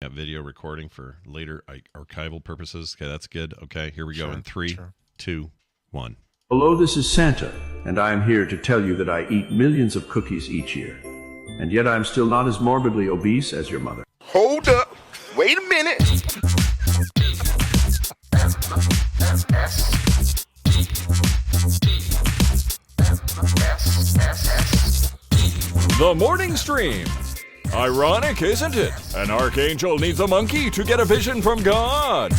backup video recording for later archival purposes. Okay, that's good. Okay, here we go in 3, 2, 1. Hello, this is Santa, and I am here to tell you that I eat millions of cookies each year. And yet I'm still not as morbidly obese as your mother. Hold up. Wait a minute. The Morning Stream. Ironic, isn't it? An archangel needs a monkey to get a vision from God.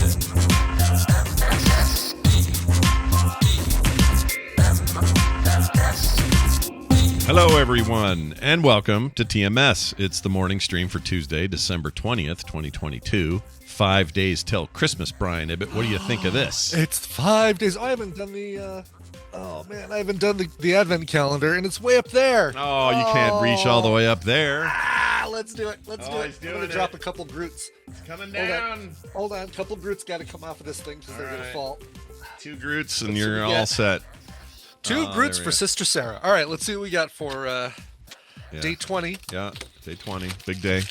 Hello, everyone, and welcome to TMS. It's the morning stream for Tuesday, December 20th, 2022. 5 days till Christmas, Brian Ibbett. What do you think of this? It's 5 days. I haven't done the, I haven't done the Advent calendar, and it's way up there. Oh, you can't reach all the way up there. Let's do it. Let's do it. I'm going to drop a couple Groots. It's coming down. Hold on. A couple Groots got to come off of this thing because they're going to fall. 2 Groots, and you're all set. 2 Groots for Sister Sarah. All right, let's see what we got for day 20. Yeah, day 20. Big day.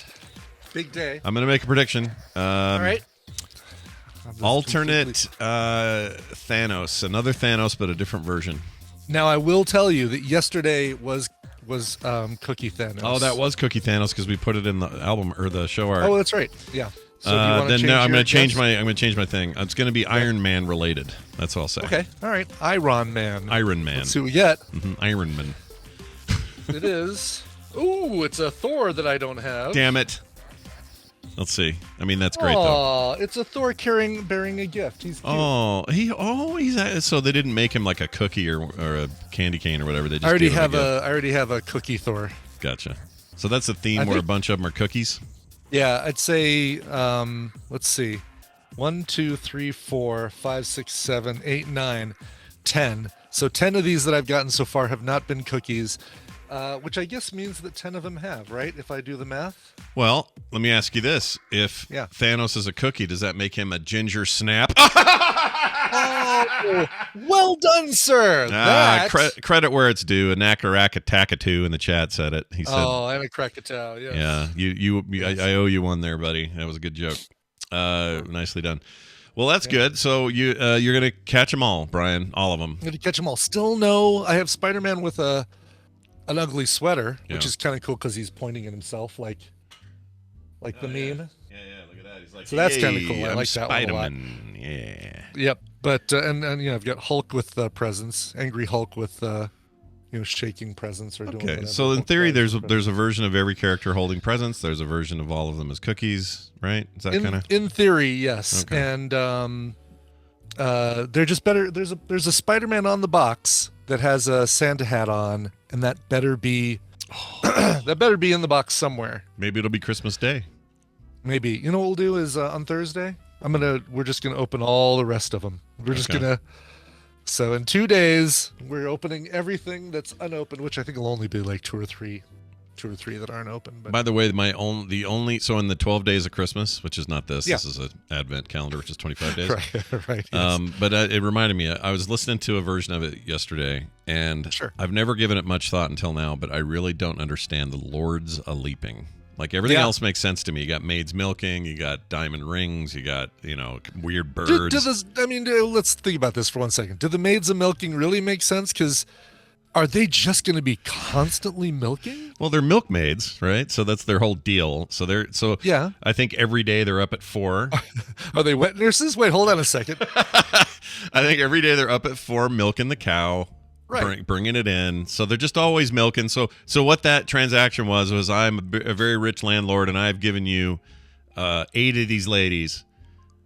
Big day. I'm going to make a prediction. All right. Alternate Thanos. Another Thanos, but a different version. Now, I will tell you that yesterday was Cookie Thanos. Oh, that was Cookie Thanos because we put it in the album or the show art. Oh, that's right. Yeah. So then now I'm going to change my thing. It's going to be Iron Man related. That's all I'll say. Okay. All right. Iron Man. Iron Man. Let's see what we get. Iron Man. It is. Ooh, it's a Thor that I don't have. Damn it. Let's see. I mean, that's great though. It's a Thor bearing a gift. He's cute. He's so they didn't make him like a cookie or a candy cane or whatever. They just I already have a Cookie Thor. Gotcha. So that's a theme where a bunch of them are cookies. Yeah, I'd say, let's see, 1, 2, 3, 4, 5, 6, 7, 8, 9, 10. So 10 of these that I've gotten so far have not been cookies, which I guess means that 10 of them have, right? If I do the math. Well, let me ask you this: if Thanos is a cookie, does that make him a ginger snap? Oh, well done, sir. Credit where it's due. A Nakarakatakatu in the chat said it. He said, "Oh, and a Krakatoa." Yes. Yeah, I owe you one there, buddy. That was a good joke. Nicely done. Well, that's good. So you're gonna catch them all, Brian. All of them. I'm gonna catch them all. Still no. I have Spider-Man with an ugly sweater, which is kind of cool because he's pointing at himself like the meme. Yeah, look at that. He's like, so that's kind of cool. I like that one a lot. Yeah. Yep. But and I've got Hulk with presents, angry Hulk with shaking presents or doing whatever. So in theory, there's a version of every character holding presents. There's a version of all of them as cookies, right? Is that kind of in theory, yes. Okay. And they're just better. There's a Spider-Man on the box that has a Santa hat on, and that better be that better be in the box somewhere. Maybe it'll be Christmas Day. Maybe. You know what we'll do is on Thursday, we're just gonna open all the rest of them. We're just gonna. So in 2 days, we're opening everything that's unopened, which I think will only be like two or three that aren't open. But by the way, so in the 12 days of Christmas, which is not this. This is an Advent calendar, which is 25 days. right. Yes. But it reminded me. I was listening to a version of it yesterday, and I've never given it much thought until now. But I really don't understand the Lords a leaping. Like everything else makes sense to me. You got maids milking, you got diamond rings, you got weird birds. Let's think about this for 1 second. Do the maids of milking really make sense? Because are they just going to be constantly milking? Well, they're milkmaids, right? So that's their whole deal. I think every day they're up at 4. Are they wet nurses? Wait, hold on a second. I think every day they're up at 4 milking the cow. Right. Bringing it in. So they're just always milking. So what that transaction was I'm a very rich landlord, and I've given you 8 of these ladies.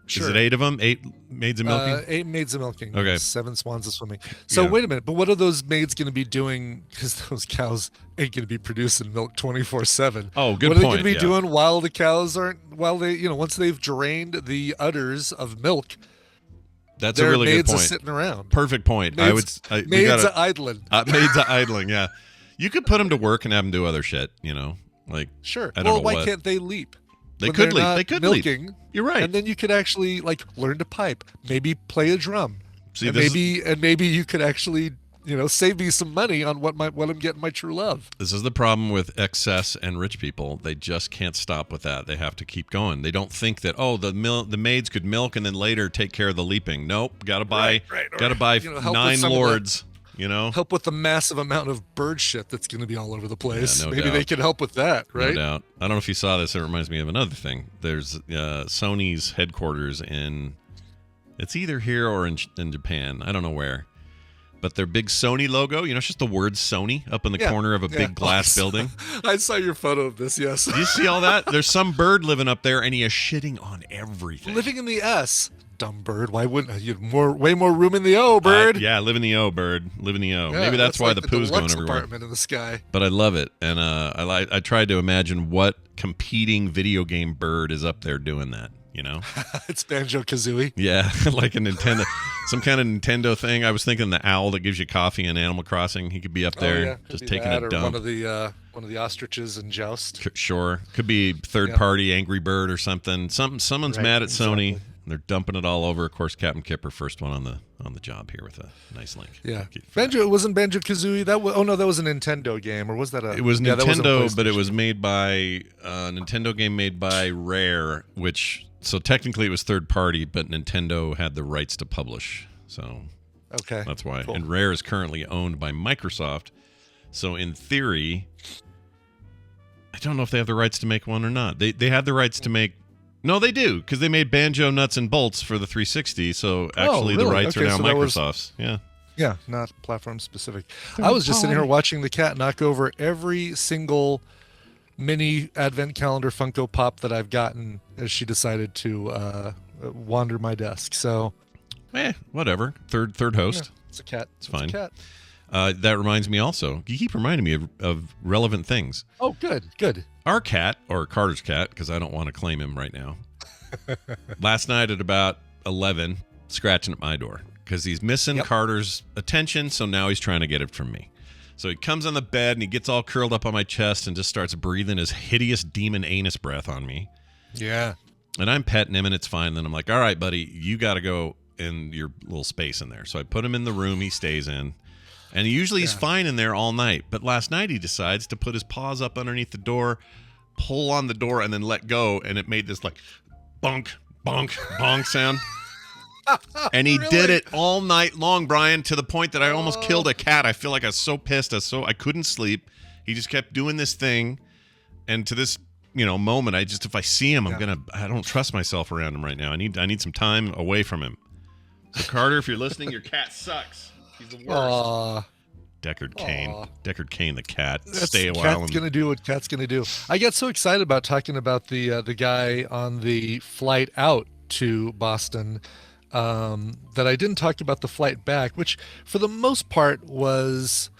Sure. Is it 8 of them? 8 maids of milking? 8 maids of milking. Okay. 7 swans of swimming. So wait a minute. But what are those maids going to be doing? Because those cows ain't going to be producing milk 24/7. Oh, good point. What are they going to be doing while the cows once they've drained the udders of milk? That's a really good point. Maids are sitting around. Perfect point. Maids are idling. Maids are idling. Yeah, you could put them to work and have them do other shit. Sure. I don't know why can't they leap? They could leap. They could milking, leap. You're right. And then you could actually learn to pipe, maybe play a drum. See, maybe you could actually save me some money on what I'm getting my true love. This is the problem with excess and rich people. They just can't stop with that. They have to keep going. They don't think that the maids could milk and then later take care of the leaping. Nope, got to buy 9 lords. Help with the massive amount of bird shit that's going to be all over the place. Yeah, no Maybe doubt. they could help with that, right? No doubt. I don't know if you saw this. It reminds me of another thing. There's Sony's headquarters it's either here or in Japan. I don't know where. But their big Sony logo, it's just the word Sony up in the corner of a big glass building. I saw your photo of this, yes. Do you see all that? There's some bird living up there, and he is shitting on everything. Living in the S. Dumb bird. Why wouldn't you? Way more room in the O, bird. Yeah, live in the O, bird. Live in the O. Yeah, Maybe that's why like the poo's going everywhere. Apartment in the sky. But I love it, and I tried to imagine what competing video game bird is up there doing that. It's Banjo-Kazooie. Yeah, like a Nintendo, some kind of Nintendo thing. I was thinking the owl that gives you coffee in Animal Crossing. He could be up there just taking a dump. Or one of the ostriches in Joust. Sure, could be third party Angry Bird or something. Someone's mad at Sony. They're dumping it all over. Of course, Captain Kipper, first one on the job here with a nice link. Yeah, It wasn't Banjo-Kazooie. That was a Nintendo game, or was that a? It was Nintendo, but it was made by a Nintendo game made by Rare, which so technically it was third party, but Nintendo had the rights to publish. So okay, that's why. Cool. And Rare is currently owned by Microsoft. So in theory, I don't know if they have the rights to make one or not. They had the rights to make. No, they do, because they made Banjo Nuts and Bolts for the 360, so actually really? the rights are now so Microsoft's. Yeah. Yeah, not platform specific. I was just sitting here watching the cat knock over every single mini advent calendar Funko Pop that I've gotten as she decided to wander my desk. So, whatever. Third host. Yeah, it's a cat. It's fine. A cat. That reminds me also, you keep reminding me of relevant things. Oh, good. Our cat, or Carter's cat, because I don't want to claim him right now, last night at about 11, scratching at my door because he's missing Carter's attention, so now he's trying to get it from me. So he comes on the bed and he gets all curled up on my chest and just starts breathing his hideous demon anus breath on me. Yeah. And I'm petting him and it's fine. Then I'm like, all right, buddy, you got to go in your little space in there. So I put him in the room he stays in. And usually he's fine in there all night. But last night he decides to put his paws up underneath the door, pull on the door, and then let go. And it made this like bonk, bonk, bonk sound. And he did it all night long, Brian, to the point that I almost killed a cat. I feel like I was so pissed. I couldn't sleep. He just kept doing this thing. And to this moment, if I see him, I don't trust myself around him right now. I need some time away from him. So Carter, if you're listening, your cat sucks. He's the worst. Deckard Cain the cat. Stay a while. Cat's gonna do what cat's gonna do. I get so excited about talking about the guy on the flight out to Boston that I didn't talk about the flight back, which for the most part was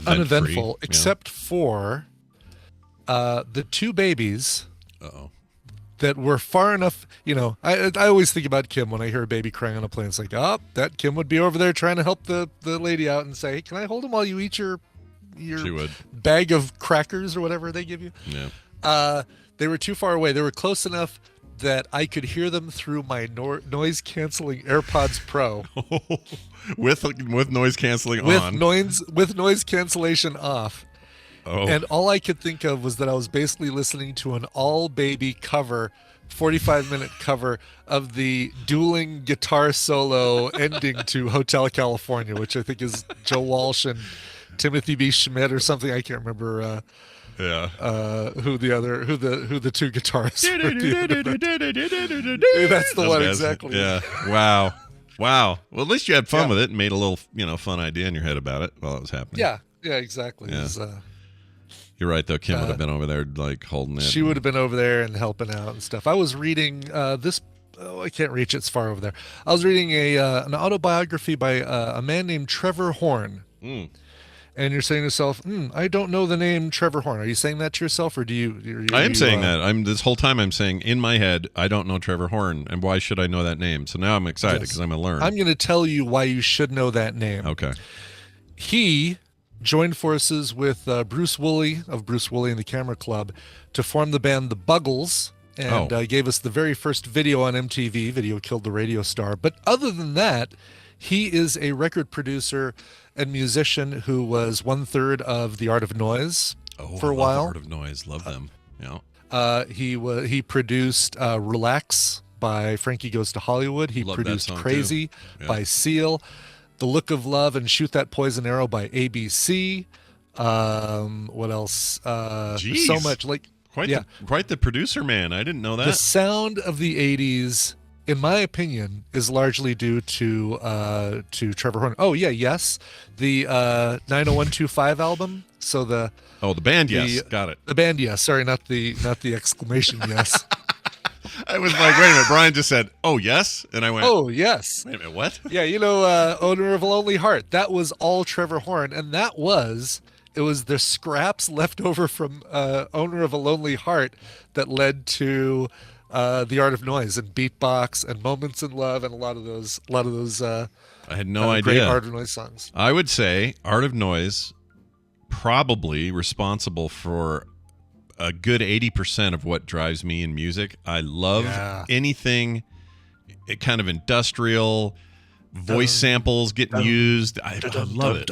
uneventful, except for the two babies. That were far enough, I always think about Kim when I hear a baby crying on a plane. It's like, that Kim would be over there trying to help the lady out and say, hey, can I hold him while you eat your bag of crackers or whatever they give you? Yeah. They were too far away. They were close enough that I could hear them through my noise-canceling AirPods Pro. with noise canceling on. With noise cancellation off. Oh. And all I could think of was that I was basically listening to an all-baby cover, 45-minute cover of the dueling guitar solo ending to Hotel California, which I think is Joe Walsh and Timothy B. Schmidt or something. I can't remember who the two guitarists were. That's the one, exactly. Yeah. Wow. Well, at least you had fun with it and made a little, fun idea in your head about it while it was happening. Yeah, exactly. Yeah. It was, you're right, though. Kim would have been over there, like, holding it. She would have been over there and helping out and stuff. I was reading this. Oh, I can't reach it. It's far over there. I was reading an autobiography by a man named Trevor Horn. Mm. And you're saying to yourself, I don't know the name Trevor Horn. Are you saying that to yourself, or do you? I am saying that. This whole time I'm saying in my head, I don't know Trevor Horn, and why should I know that name? So now I'm excited because I'm going to learn. I'm going to tell you why you should know that name. Okay. He joined forces with Bruce Woolley of Bruce Woolley and the Camera Club to form the band The Buggles, and gave us the very first video on MTV. Video killed the radio star. But other than that, He is a record producer and musician who was 1/3 of the Art of Noise for a while. Art of Noise, love them. Yeah. He produced Relax by Frankie Goes to Hollywood. He Love that produced song, Crazy Yeah. by Seal, The Look of Love and Shoot That Poison Arrow by ABC. What else? There's so Jeez. much. Like, Quite the producer, man. I didn't know that. the sound of the 80s, in my opinion, is largely due to Trevor Horn. Oh yeah, yes, the 90125 album. So the band, yes, got it. The band, yes. Sorry, not the exclamation, yes. I was like, wait a minute. Brian just said, "Oh yes," and I went, Oh yes. wait a minute, what? Yeah, Owner of a Lonely Heart. That was all Trevor Horn, and it was the scraps left over from Owner of a Lonely Heart that led to The Art of Noise and Beatbox and Moments in Love and a lot of those I had no idea. great Art of Noise songs. I would say Art of Noise probably responsible for a good 80% of what drives me in music. I love anything kind of industrial, voice samples getting used. I love it.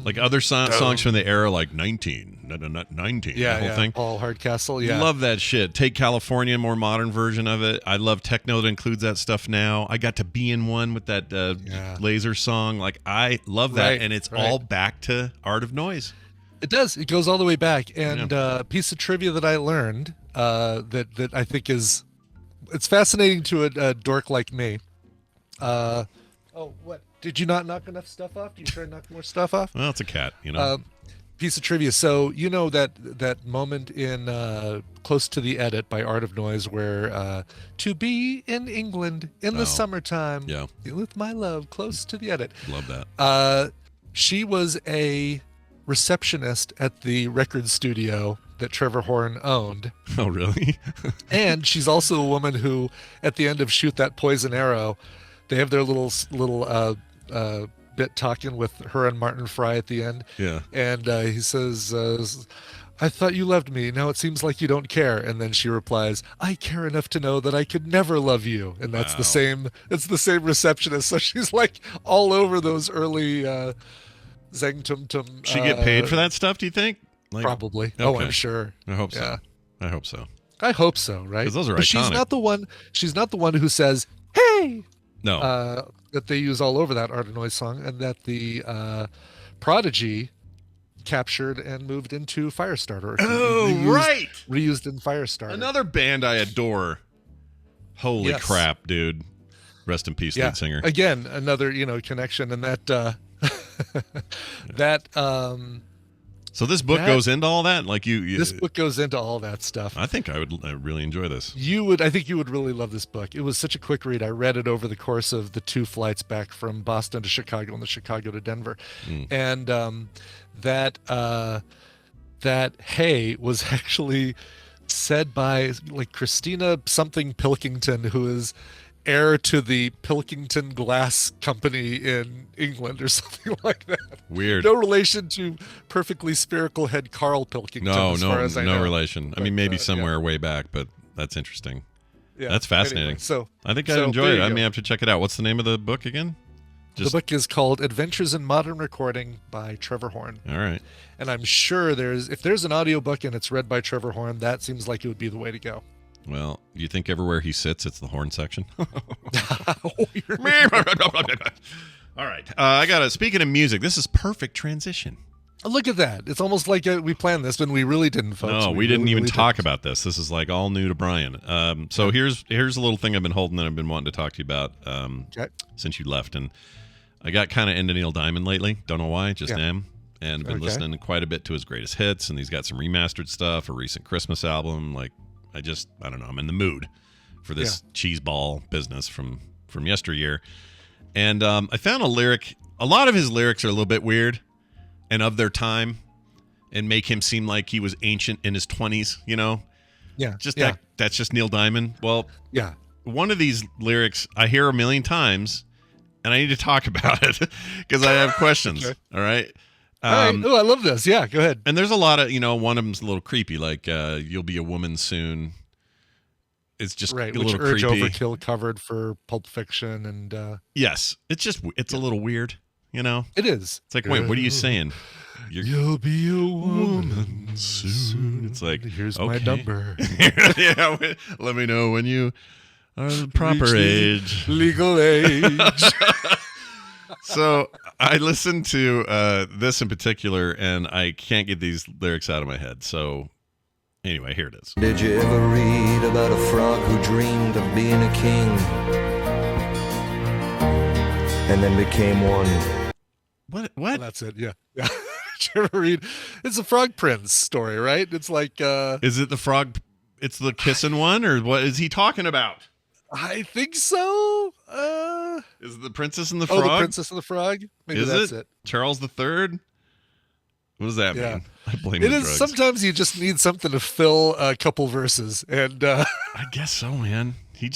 Like other songs from the era, like 19, the whole thing. Paul Hardcastle, yeah. Love that shit. Take California, more modern version of it. I love techno that includes that stuff now. I got to be in one with that laser song. Like, I love that. Right, and it's all back to Art of Noise. It does. It goes all the way back. And a piece of trivia that I learned that I think it's fascinating to a dork like me. What? Did you not knock enough stuff off? Do you try to knock more stuff off? Well, it's a cat, you know. Piece of trivia. So you know that moment in Close to the Edit by Art of Noise where to be in England in the summertime with my love close to the edit. Love that. She was a receptionist at the record studio that Trevor Horn owned. Oh, really? And she's also a woman who, at the end of Shoot That Poison Arrow, they have their little bit talking with her and Martin Fry at the end. Yeah. And he says, I thought you loved me. Now it seems like you don't care. And then she replies, I care enough to know that I could never love you. And that's the same receptionist. So she's like all over those early Zeng Tum Tum. She get paid for that stuff, do you think? Like, probably. Okay. Oh, I'm sure. I hope so. Yeah. I hope so. I hope so, right? Because those are but iconic. she's not the one who says, hey! No. That they use all over that Art of Noise song, and that the Prodigy captured and moved into Firestarter. Reused in Firestarter. Another band I adore. Holy crap, dude. Rest in peace, lead singer. Again, another, connection, and that so this book goes into all that? Like this book goes into all that stuff. I think I would really enjoy this. I think you would really love this book. It was such a quick read. I read it over the course of the 2 flights back from Boston to Chicago and the Chicago to Denver. And that hey was actually said by like Christina something Pilkington, who is heir to the Pilkington Glass Company in England or something like that. Weird. No relation to perfectly spherical head Carl Pilkington. As far as I know. No relation. I mean, maybe somewhere way back, but that's interesting. Yeah. That's fascinating. Anyway, I think I'd enjoy it. I may have to check it out. What's the name of the book again? The book is called Adventures in Modern Recording by Trevor Horn. All right. And I'm sure if there's an audiobook and it's read by Trevor Horn, that seems like it would be the way to go. Well, you think everywhere he sits, it's the horn section? All right. Speaking of music, this is perfect transition. Look at that. It's almost like we planned this, but we really didn't, folks. No, we didn't even talk about this. This is like all new to Brian. So here's a little thing I've been holding that I've been wanting to talk to you about since you left. And I got kind of into Neil Diamond lately. Don't know why, just am. And I've been listening quite a bit to his greatest hits, and he's got some remastered stuff, a recent Christmas album. Like, I don't know. I'm in the mood for this cheeseball business from yesteryear. And I found a lyric. A lot of his lyrics are a little bit weird and of their time and make him seem like he was ancient in his 20s, you know? Yeah. That's just Neil Diamond. Well, one of these lyrics I hear a million times, and I need to talk about it because I have questions. Okay. All right. All right. Oh, I love this. Yeah, go ahead. And there's a lot of, one of them's a little creepy, like you'll be a woman soon. It's just right, a which little Urge creepy. Overkill covered for Pulp Fiction, and Yes, it's a little weird. You know, it is. it's like, wait, what are you saying? You'll be a woman soon. It's like, here's okay. my number. Yeah, let me know when you are the proper Reach the age. legal age. So I listened to this in particular, and I can't get these lyrics out of my head. So anyway, here it is. Did you ever read about a frog who dreamed of being a king and then became one? What? Well, that's it. Yeah. Trevor Reed. It's a Frog Prince story, right? It's like Is it the frog? It's the kissing one, or what is he talking about? I think so. Is it the Princess and the Frog? Oh, the Princess and the Frog? Maybe that's it. Charles III? What does that mean? I blame it the is. drugs. Sometimes you just need something to fill a couple verses, and I guess so, man. He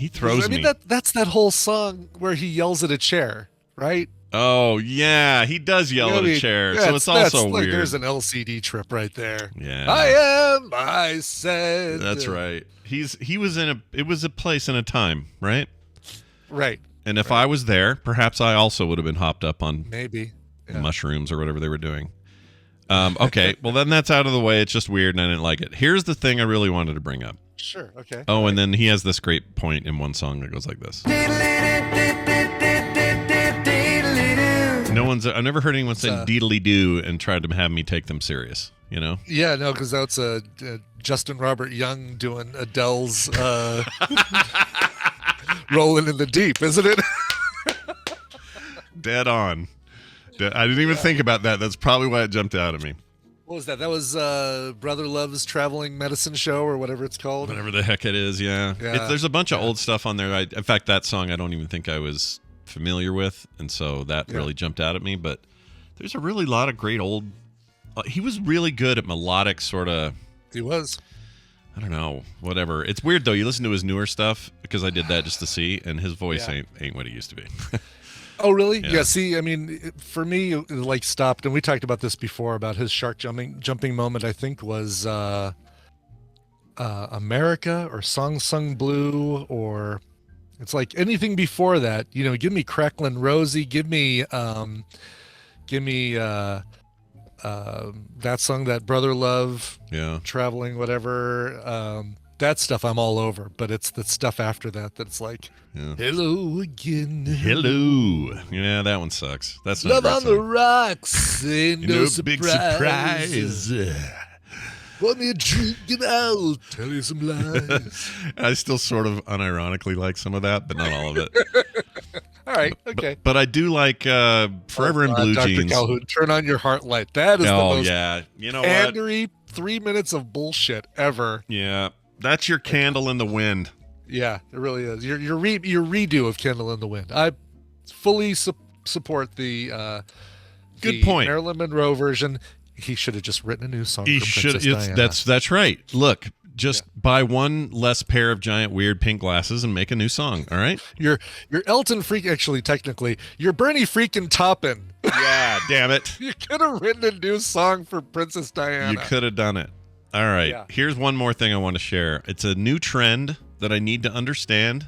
throws me. That's that whole song where he yells at a chair, right? Oh yeah, he does yell at a chair, so it's also weird. There's an LCD trip right there. Yeah, I said. That's right. He was it was a place and a time, right? Right. And if I was there, perhaps I also would have been hopped up on maybe mushrooms or whatever they were doing. Okay, well then that's out of the way. It's just weird, and I didn't like it. Here's the thing I really wanted to bring up. Sure. Okay. Oh, and then he has this great point in one song that goes like this. I've never heard anyone say deedly doo and tried to have me take them serious, you know? Yeah, no, because that's Justin Robert Young doing Adele's Rolling in the Deep, isn't it? Dead on. I didn't even think about that. That's probably why it jumped out at me. What was that? That was Brother Love's Traveling Medicine Show or whatever it's called. Whatever the heck it is, yeah. There's a bunch of old stuff on there. In fact, that song I don't even think I was familiar with, and so that really jumped out at me. But there's a really lot of great old he was really good at melodic sort of. He was. I don't know, whatever. It's weird though. You listen to his newer stuff, because I did that just to see, and his voice ain't what it used to be. Oh really? Yeah. See, I mean, for me, it like stopped, and we talked about this before about his shark jumping moment. I think was America or Song Sung Blue, or it's like anything before that. You know, give me Cracklin' Rosie, give me that song, that Brother Love, Traveling, whatever. That stuff I'm all over, but it's the stuff after that that's like, hello again. Hello. Yeah, that one sucks. That's not Love a great on song. the rocks, ain't no big surprise. Pour me a drink and I'll tell you some lies. I still sort of unironically like some of that, but not all of it. All right, okay. But I do like Forever in Blue Dr. Jeans. Calhoun, turn on your heart light. That is the most You know pandery 3 minutes of bullshit ever. Yeah, that's your Candle in the Wind. Yeah, it really is. Your redo of Candle in the Wind. I fully support the good point. Marilyn Monroe version. He should have just written a new song. He for should. Princess Diana. That's right. Look, just buy one less pair of giant weird pink glasses and make a new song. All right. You're Elton Freak. Actually, technically, you're Bernie freaking Taupin. Yeah, damn it. You could have written a new song for Princess Diana. You could have done it. All right. Yeah. Here's one more thing I want to share. It's a new trend that I need to understand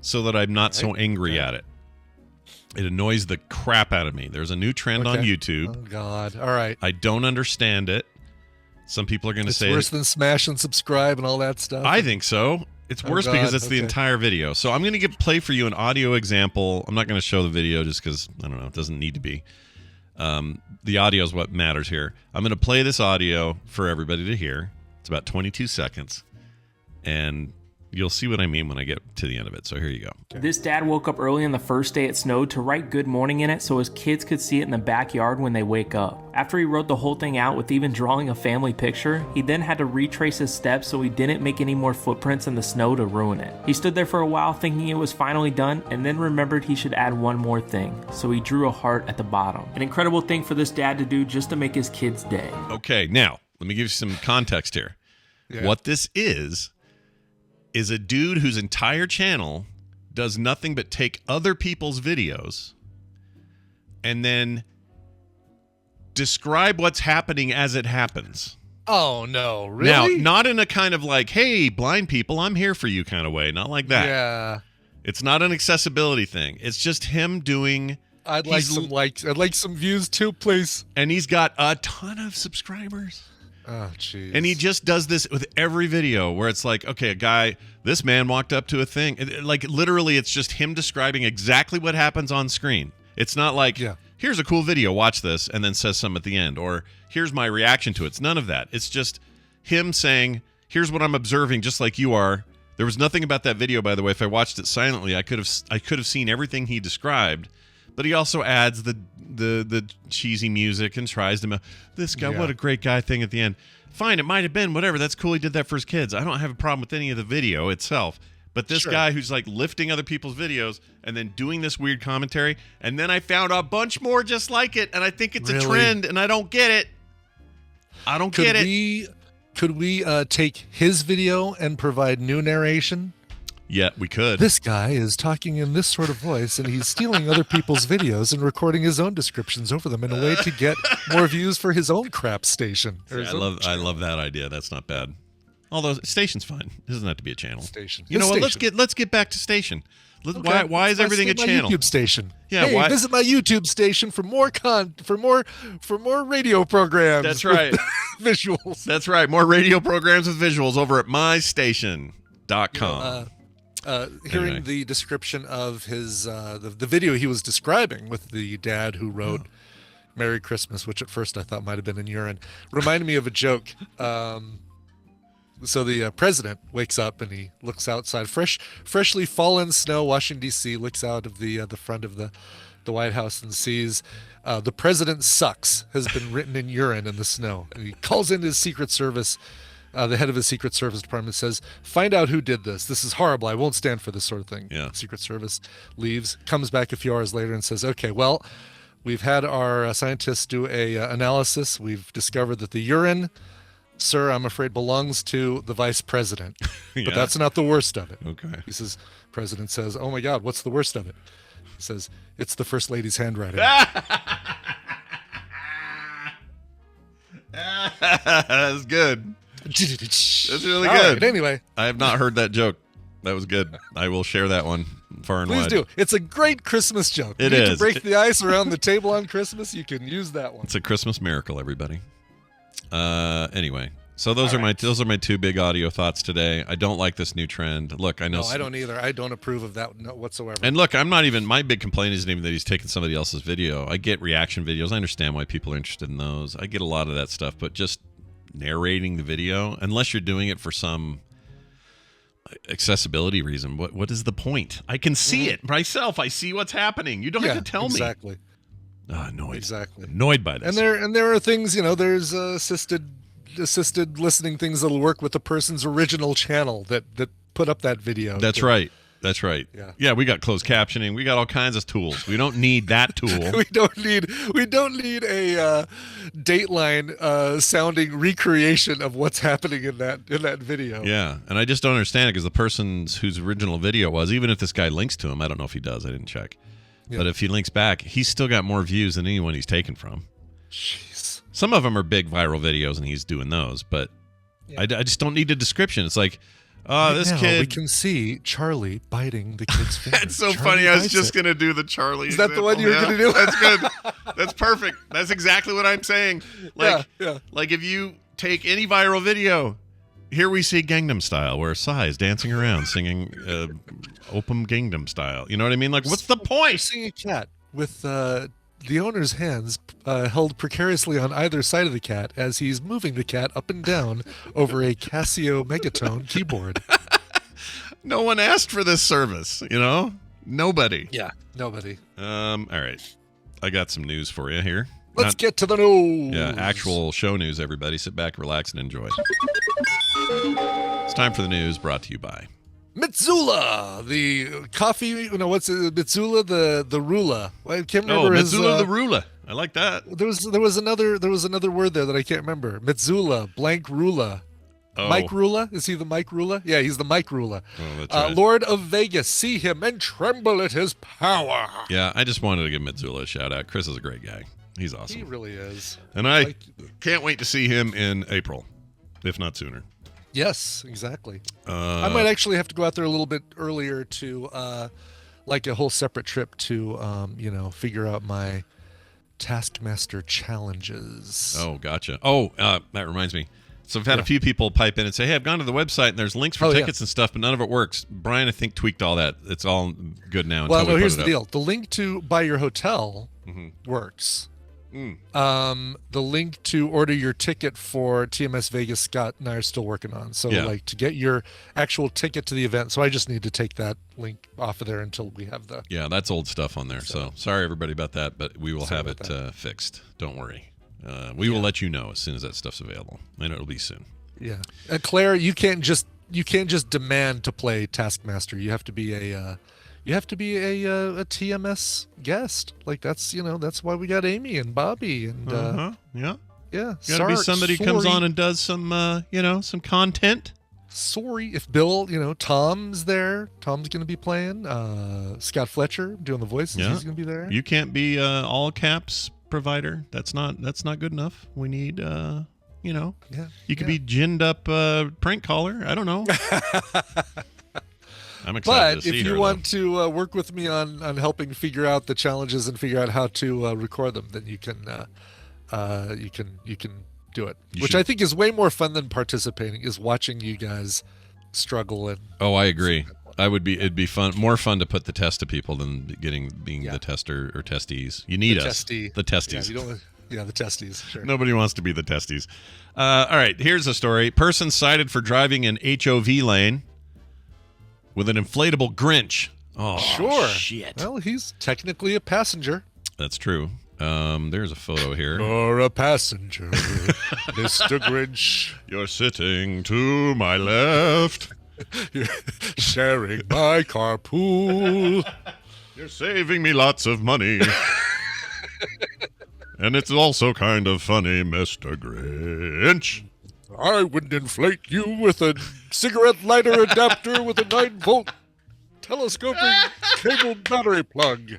so that I'm not so angry at it. It annoys the crap out of me. There's a new trend on YouTube. Oh, God. All right. I don't understand it. Some people are going to say it's worse than smash and subscribe and all that stuff. I think so. It's worse because it's the entire video. So I'm going to play for you an audio example. I'm not going to show the video just because, I don't know, it doesn't need to be. The audio is what matters here. I'm going to play this audio for everybody to hear. It's about 22 seconds. And you'll see what I mean when I get to the end of it. So here you go. This dad woke up early on the first day it snowed to write good morning in it so his kids could see it in the backyard when they wake up. After he wrote the whole thing out with even drawing a family picture, he then had to retrace his steps so he didn't make any more footprints in the snow to ruin it. He stood there for a while thinking it was finally done and then remembered he should add one more thing. So he drew a heart at the bottom. An incredible thing for this dad to do just to make his kids' day. Okay, now let me give you some context here. Yeah. What this is a dude whose entire channel does nothing but take other people's videos and then describe what's happening as it happens. Oh no, really? Now, not in a kind of like, hey, blind people, I'm here for you kind of way. Not like that. Yeah. It's not an accessibility thing. It's just him doing. I'd like some views too, please. And he's got a ton of subscribers. Oh, jeez. And he just does this with every video where it's like, okay, this man walked up to a thing. Like, literally, it's just him describing exactly what happens on screen. It's not like, here's a cool video, watch this, and then says something at the end. Or, here's my reaction to it. It's none of that. It's just him saying, here's what I'm observing, just like you are. There was nothing about that video, by the way. If I watched it silently, I could have seen everything he described. But he also adds the cheesy music and tries to this guy, what a great guy thing at the end. Fine, it might have been, whatever. That's cool. He did that for his kids. I don't have a problem with any of the video itself. But this guy who's like lifting other people's videos and then doing this weird commentary, and then I found a bunch more just like it, and I think it's a trend, and I don't get it. I don't get it. Could we take his video and provide new narration? Yeah, we could. This guy is talking in this sort of voice, and he's stealing other people's videos and recording his own descriptions over them in a way to get more views for his own crap station. I love that idea. That's not bad. Although station's fine. It doesn't have to be a channel. Station. You know what? Let's get back to station. Okay. Why is everything a channel? YouTube station. Yeah. Hey, why? Visit my YouTube station for more radio programs. That's right. Visuals. That's right. More radio programs with visuals over at mystation.com. Hearing the description of his the video he was describing with the dad who wrote Merry Christmas, which at first I thought might have been in urine, reminded me of a joke. So the president wakes up and he looks outside, freshly fallen snow, Washington D.C. Looks out of the front of the White House and sees "The president sucks" has been written in urine in the snow. And he calls in his Secret Service. The head of his Secret Service department says, "Find out who did this. This is horrible. I won't stand for this sort of thing." Yeah. Secret Service leaves, comes back a few hours later and says, "Okay, well, we've had our scientists do a analysis. We've discovered that the urine, sir, I'm afraid belongs to the vice president. But that's not the worst of it." Okay. He says, president says, "Oh my God, what's the worst of it?" He says, "It's the first lady's handwriting." That's good. That's really All good. right, anyway, I have not heard that joke. That was good. I will share that one far and please wide. do. It's a great Christmas joke. It you need is. to break the ice around the table on Christmas. You can use that one. It's a Christmas miracle, everybody. Anyway, so those are my two big audio thoughts today. I don't like this new trend. Look, I know. No, I don't either. I don't approve of that whatsoever. And look, I'm not even. My big complaint isn't even that he's taking somebody else's video. I get reaction videos. I understand why people are interested in those. I get a lot of that stuff, but just narrating the video, unless you're doing it for some accessibility reason, what is the point? I can see it myself. I see what's happening. You don't have to tell me. Exactly. Annoyed. Exactly. Annoyed by this. And there are things, there's assisted listening things that'll work with the person's original channel that put up that video. That's right. Yeah, we got closed captioning. We got all kinds of tools. We don't need that tool. we don't need a Dateline sounding recreation of what's happening in that video. Yeah, and I just don't understand it because the person whose original video was, even if this guy links to him, I don't know if he does. I didn't check. Yeah. But if he links back, he's still got more views than anyone he's taken from. Jeez. Some of them are big viral videos, and he's doing those. But I just don't need a description. It's like, this kid. We can see Charlie biting the kid's finger. That's so Charlie funny. I was just going to do the Charlie. Is that the one you were going to do? That's good. That's perfect. That's exactly what I'm saying. Like if you take any viral video, here we see Gangnam Style, where Psy is dancing around singing Opum Gangnam Style. You know what I mean? Like, what's the point? Seeing a cat with the owner's hands held precariously on either side of the cat as he's moving the cat up and down over a Casio Megatone keyboard. No one asked for this service, Nobody. Yeah, nobody. All right. I got some news for you here. Let's get to the news. Yeah, actual show news, everybody. Sit back, relax, and enjoy. It's time for the news brought to you by Mitsula, the coffee. What's it? Mitsula, the Rula. I can't remember. Mitsula, the Rula. I like that. There was another word there that I can't remember. Mitsula, blank Rula. Oh. Mike Rula? Is he the Mike Rula? Yeah, he's the Mike Rula. Oh, that's right. Lord of Vegas, see him and tremble at his power. Yeah, I just wanted to give Mitsula a shout out. Chris is a great guy. He's awesome. He really is. And I can't wait to see him in April. if not sooner. Yes, exactly. I might actually have to go out there a little bit earlier to like a whole separate trip to figure out my Taskmaster challenges. Oh, gotcha. Oh, that reminds me. So I've had a few people pipe in and say, hey, I've gone to the website and there's links for tickets and stuff, but none of it works. Brian, I think, tweaked all that. It's all good now. Well, no, here's the deal. The link to buy your hotel works. The link to order your ticket for TMS Vegas, Scott and I are still working on. So like to get your actual ticket to the event. So I just need to take that link off of there until we have the. Yeah, that's old stuff on there. So sorry everybody about that, but we will have it fixed. Don't worry. We will let you know as soon as that stuff's available, and it'll be soon. Yeah, Claire, you can't just demand to play Taskmaster. You have to be a TMS guest. Like that's why we got Amy and Bobby and yeah. Got to be somebody who comes on and does some some content. Sorry if Bill, Tom's there. Tom's going to be playing. Scott Fletcher doing the voices. Yeah. He's going to be there. You can't be all caps provider. That's not good enough. We need you could be ginned up prank caller. I don't know. I'm excited to see her. But if you want to work with me on helping figure out the challenges and figure out how to record them, then you can do it. Which I think is way more fun than participating, is watching you guys struggle and. Oh, I agree. It'd be more fun to put the test to people than being the tester or testes. You need us. The testes. Yeah, the testes. Sure. Nobody wants to be the testes. All right, here's a story. Person cited for driving an HOV lane with an inflatable Grinch. Oh, sure. Shit. Well, he's technically a passenger. That's true. There's a photo here. You're a passenger, Mr. Grinch. You're sitting to my left. You're sharing my carpool. You're saving me lots of money. And it's also kind of funny, Mr. Grinch. I would inflate you with a cigarette lighter adapter with a 9-volt telescoping cable battery plug.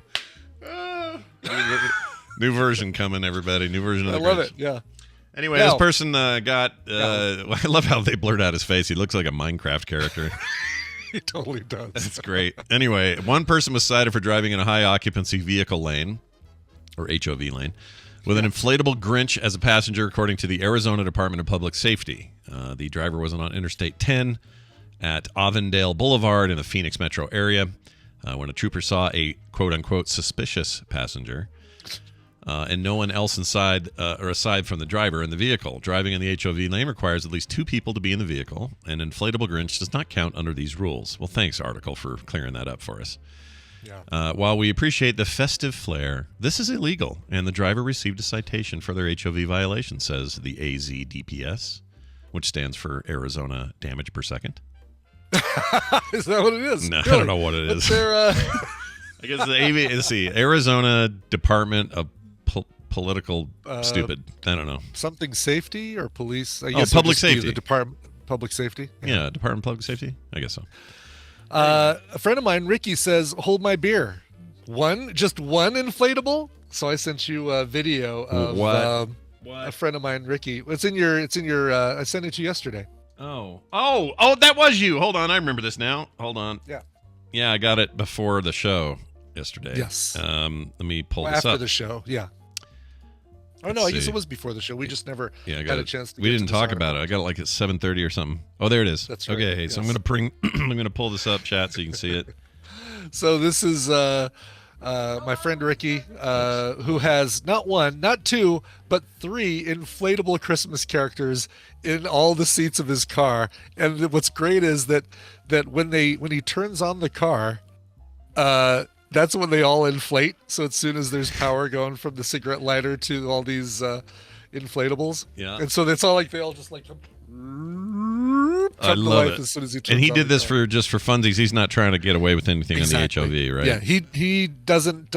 New version coming, everybody. New version of the I love Grinch. it, yeah. Anyway, this person got... I love how they blurred out his face. He looks like a Minecraft character. He totally does. That's great. Anyway, one person was cited for driving in a high-occupancy vehicle lane, or HOV lane, with an inflatable Grinch as a passenger, according to the Arizona Department of Public Safety. The driver was on Interstate 10 at Avondale Boulevard in the Phoenix metro area when a trooper saw a quote-unquote suspicious passenger and no one else inside or aside from the driver in the vehicle. Driving in the HOV lane requires at least 2 people to be in the vehicle, and inflatable Grinch does not count under these rules. Well, thanks, Article, for clearing that up for us. Yeah. While we appreciate the festive flair, this is illegal, and the driver received a citation for their HOV violation, says the AZDPS, which stands for Arizona Damage Per Second. Is that what it is? No, really? I don't know what it is. I guess let's see, Arizona Department of Political Stupid. I don't know. Something safety or police? I guess public safety. The Department Public Safety? Yeah, Department of Public Safety? I guess so. A friend of mine, Ricky, says, hold my beer. Just one inflatable? So I sent you a video of a friend of mine, Ricky. It's in your I sent it to you yesterday. Oh, that was you. Hold on. I remember this now. Hold on. Yeah, I got it before the show yesterday. Yes. Let me pull this up. After the show, yeah. Oh, no, I guess it was before the show. We just never had a chance to We didn't talk about it. I got it like at 7:30 or something. Oh, there it is. That's right. Okay, so I'm going to pull this up, chat, so you can see it. So this is my friend Ricky, who has not 1, not 2, but 3 inflatable Christmas characters in all the seats of his car. And what's great is that when he turns on the car, that's when they all inflate. So as soon as there's power going from the cigarette lighter to all these inflatables, and so it's all like they all just like come I love it. As soon as he and he did this for funsies. He's not trying to get away with anything on the HOV, right? Yeah, he doesn't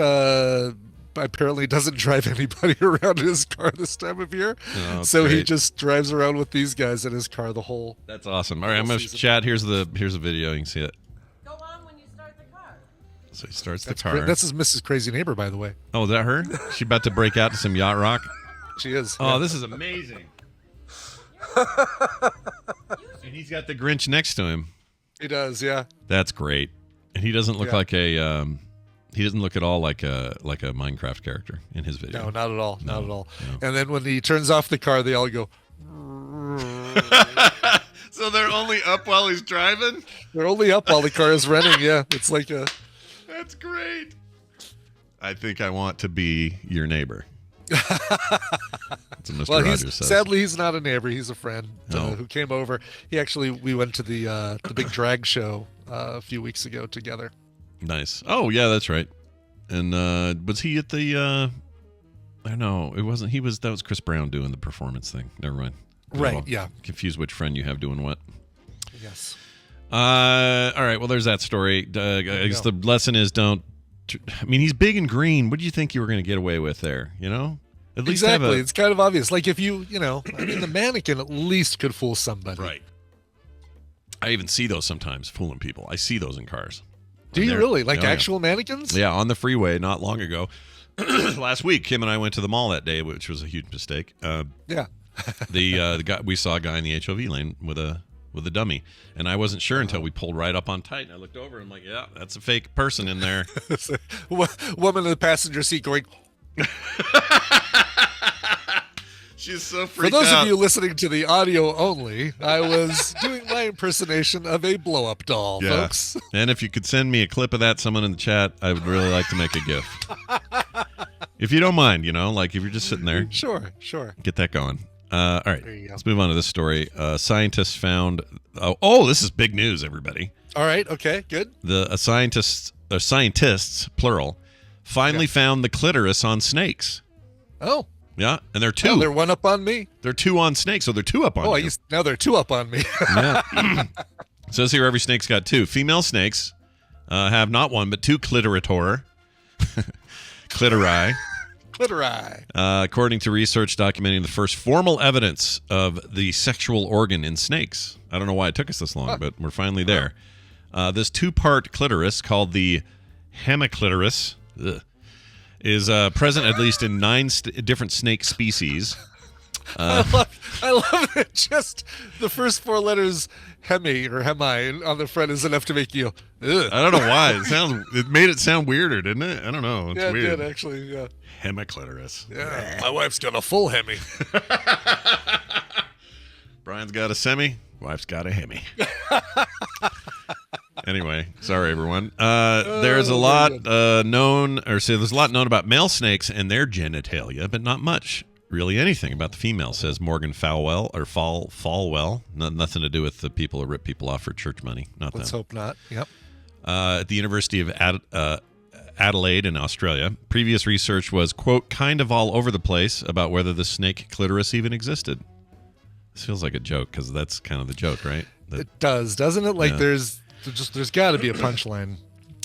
apparently doesn't drive anybody around in his car this time of year. Oh, so great. he just drives around with these guys in his car the whole. That's awesome. All right, I'm gonna chat. Here's the video. You can see it. Go on when you start the car. So he starts the car. That's his Mrs. Crazy Neighbor, by the way. Oh, is that her? She about to break out to some yacht rock? She is. Oh, This is amazing. And he's got the Grinch next to him. He does, yeah. That's great. And he doesn't look like a he doesn't look at all like a Minecraft character in his video. No, not at all. Not at all. No. And then when he turns off the car, they all go. So they're only up while he's driving? They're only up while the car is running, yeah. It's like a... That's great. I think I want to be your neighbor. That's what Mr. Rogers says. Sadly, he's not a neighbor. He's a friend who came over. We went to the big drag show a few weeks ago together. Nice. Oh, yeah, that's right. And was he at the... I don't know. It wasn't. That was Chris Brown doing the performance thing. Never mind. Right, yeah. Confused which friend you have doing what. Yes. All right, well, there's that story. I guess the lesson is don't... I mean, he's big and green. What do you think you were going to get away with there, you know? At least exactly. It's kind of obvious. Like if you know, I mean, the mannequin at least could fool somebody. Right. I even see those sometimes fooling people. I see those in cars. Do you really? Like actual mannequins? Yeah, on the freeway not long ago. Last week, Kim and I went to the mall that day, which was a huge mistake. Yeah. The guy, we saw a guy in the HOV lane with a dummy, and I wasn't sure until we pulled right up on tight, and I looked over and I'm like, yeah, that's a fake person in there. Woman in the passenger seat going... She's so freaked out. For those out. of you listening to the audio only, I was doing my impersonation of a blow-up doll, folks. And if you could send me a clip of that, someone in the chat, I would really like to make a GIF. If you don't mind, you know, like if you're just sitting there. Sure. Get that going. All right, There you go. let's move on to this story. Scientists found... this is big news, everybody. All right, okay, good. Scientists, plural, finally found the clitoris on snakes. Oh. Yeah, and they're two. Oh, they're one up on me. They're two on snakes, so they're two up on you. Now they're two up on me. Yeah. It says here every snake's got two. Female snakes have not one, but two clitoritor. Clitori. Clitori. According to research documenting the first formal evidence of the sexual organ in snakes. I don't know why it took us this long, but we're finally there. This two-part clitoris, called the hemiclitoris, is present at least in 9 different snake species. I love it. Just the first 4 letters, hemi or hemi, on the front is enough to make you. Ugh. I don't know why it made it sound weirder, didn't it? I don't know. It's weird. It did actually. Yeah. Hemiclitoris. Yeah. My wife's got a full hemi. Brian's got a semi. Wife's got a hemi. Anyway, sorry everyone. There's a lot known about male snakes and their genitalia, but not much, really anything about the female, says Morgan Falwell. Nothing to do with the people who rip people off for church money. Let's hope not. Yep. At the University of Adelaide in Australia, previous research was, quote, kind of all over the place about whether the snake clitoris even existed. This feels like a joke because that's kind of the joke, right? It does, doesn't it? Like there's got to be a punchline.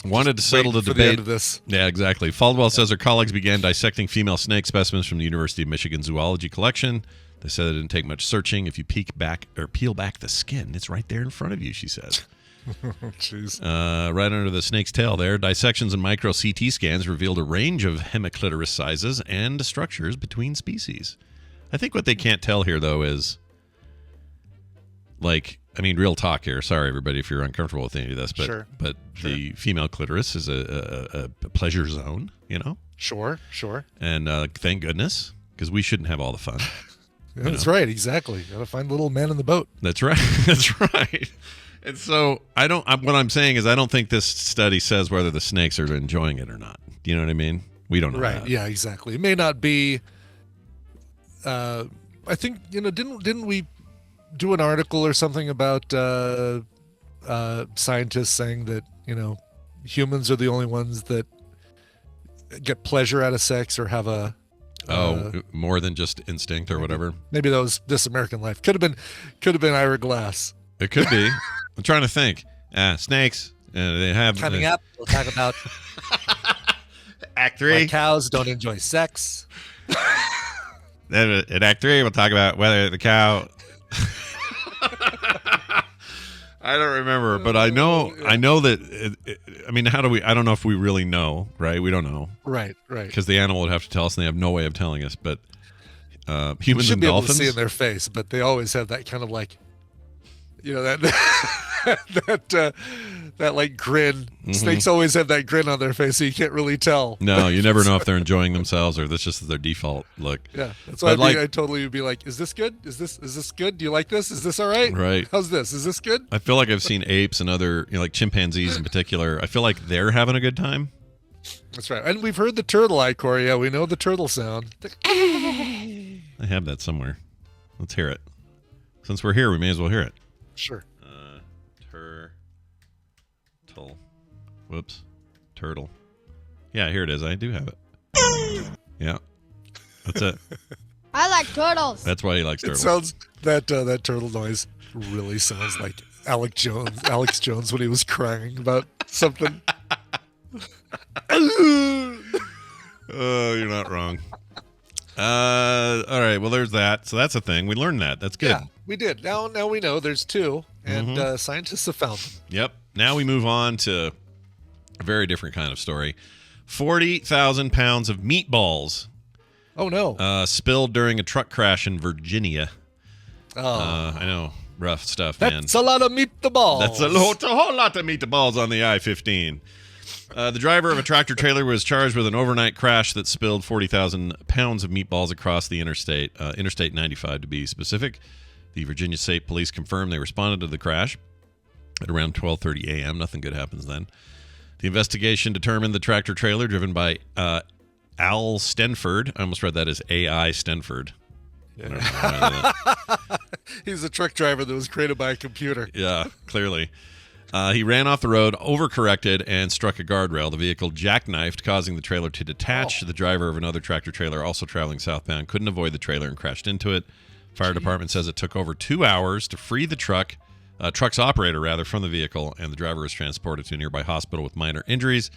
Wanted to settle the for debate. The end of this. Yeah, exactly. Faldwell says her colleagues began dissecting female snake specimens from the University of Michigan zoology collection. They said it didn't take much searching. If you peel back the skin, it's right there in front of you, she says. Jeez. Right under the snake's tail there, dissections and micro CT scans revealed a range of hemiclitoris sizes and structures between species. I think what they can't tell here, though, is, like, I mean, real talk here. Sorry, everybody, if you're uncomfortable with any of this, but Sure. The female clitoris is a pleasure zone, you know? Sure. And thank goodness, because we shouldn't have all the fun. That's right, exactly. Got to find little man in the boat. That's right. That's right. And so what I'm saying is I don't think this study says whether the snakes are enjoying it or not. Do you know what I mean? We don't know. Right. that. Yeah, exactly. It may not be, I think, didn't we do an article or something about scientists saying that, humans are the only ones that get pleasure out of sex or have a more than just instinct or whatever. Maybe that was This American Life. Could have been Ira Glass. It could be. I'm trying to think. Snakes. They have coming up. We'll talk about Act 3. Why cows don't enjoy sex. Then in Act 3, we'll talk about whether the cow. I don't remember, but I know that. How do we? I don't know if we really know, right? We don't know, right? Because the animal would have to tell us, and they have no way of telling us. But humans You should and be dolphins. able to see in their face, but they always have that kind of like, that that like grin. Snakes always have that grin on their face, so you can't really tell. No, you never know if they're enjoying themselves or that's just their default look. Yeah, that's why But I totally would be like, "Is this good? Is this good? Do you like this? Is this all right? Right. How's this? Is this good?" I feel like I've seen apes and other, like chimpanzees in particular. I feel like they're having a good time. That's right. And we've heard the turtle ichor. Yeah, we know the turtle sound. I have that somewhere. Let's hear it. Since we're here, we may as well hear it. Sure. Turtle. Whoops. Turtle. Yeah, here it is. I do have it. Yeah. That's it. I like turtles. That's why he likes It turtles. sounds that turtle noise really sounds like Alex Jones when he was crying about something. Oh, you're not wrong. All right. Well, there's that. So that's a thing. We learned that. That's good. Yeah, we did. Now we know there's two, and scientists have found them. Yep. Now we move on to a very different kind of story. 40,000 pounds of meatballs Oh no! spilled during a truck crash in Virginia. Oh, I know. Rough stuff, man. that's a lot of meatballs. That's a whole lot of meatballs on the I-15. The driver of a tractor trailer was charged with an overnight crash that spilled 40,000 pounds of meatballs across the interstate, Interstate 95 to be specific. The Virginia State Police confirmed they responded to the crash at around 12:30 a.m. Nothing good happens then. The investigation determined the tractor trailer, driven by Al Stenford, I almost read that as A.I. Stenford. I don't know why that- He's a truck driver that was created by a computer. Yeah, clearly. He ran off the road, overcorrected, and struck a guardrail. The vehicle jackknifed, causing the trailer to detach. The driver of another tractor trailer, also traveling southbound, couldn't avoid the trailer and crashed into it. Fire department says it took over 2 hours to free the truck's operator, rather, from the vehicle, and the driver was transported to a nearby hospital with minor injuries.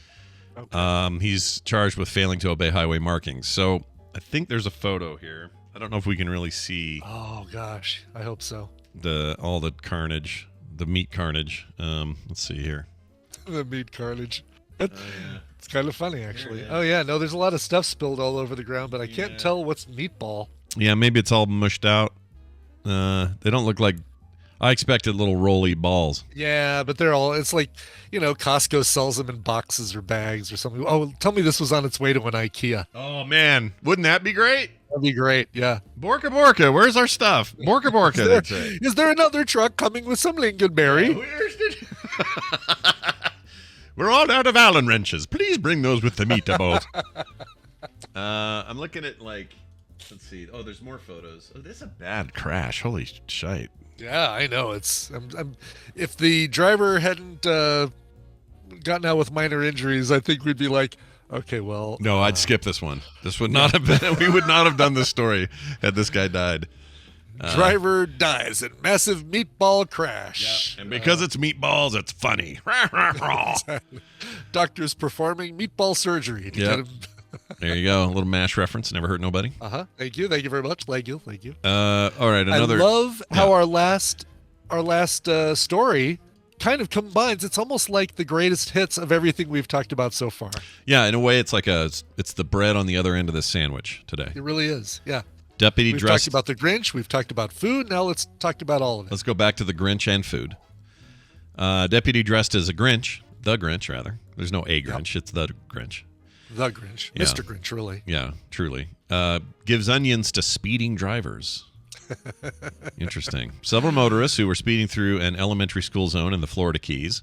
Okay. He's charged with failing to obey highway markings. So I think there's a photo here. I don't know if we can really see. Oh gosh, I hope so. All the carnage, the meat carnage. Let's see here. The meat carnage. It's kind of funny, actually. Oh yeah, no, there's a lot of stuff spilled all over the ground, but I can't tell what's meatball. Yeah, maybe it's all mushed out. They don't look like. I expected little rolly balls. Yeah, but they're all. It's like, Costco sells them in boxes or bags or something. Oh, tell me this was on its way to an IKEA. Oh man, wouldn't that be great? That'd be great. Yeah. Borka, where's our stuff? Borka, they'd say. Is there another truck coming with some lingonberry? We're all out of Allen wrenches. Please bring those with the meatballs. I'm looking at let's see. Oh, there's more photos. Oh, this is a bad crash. Holy shite. Yeah, I know. If the driver hadn't gotten out with minor injuries, I think we'd be like, okay, well. No, I'd skip this one. This would not have been. We would not have done this story had this guy died. Driver dies in massive meatball crash. Yeah. And because it's meatballs, it's funny. Doctors performing meatball surgery to get him. There you go. A little MASH reference. Never hurt nobody. Thank you very much. Thank you. All right. Another. I love how our last story kind of combines. It's almost like the greatest hits of everything we've talked about so far. Yeah, in a way, it's like it's the bread on the other end of this sandwich today. It really is. Yeah. We've talked about the Grinch. We've talked about food. Now let's talk about all of it. Let's go back to the Grinch and food. Deputy dressed as a Grinch, the Grinch rather. There's no a Grinch. It's the Grinch. The Grinch. Yeah. Mr. Grinch, really. Yeah, truly. Gives onions to speeding drivers. Interesting. Several motorists who were speeding through an elementary school zone in the Florida Keys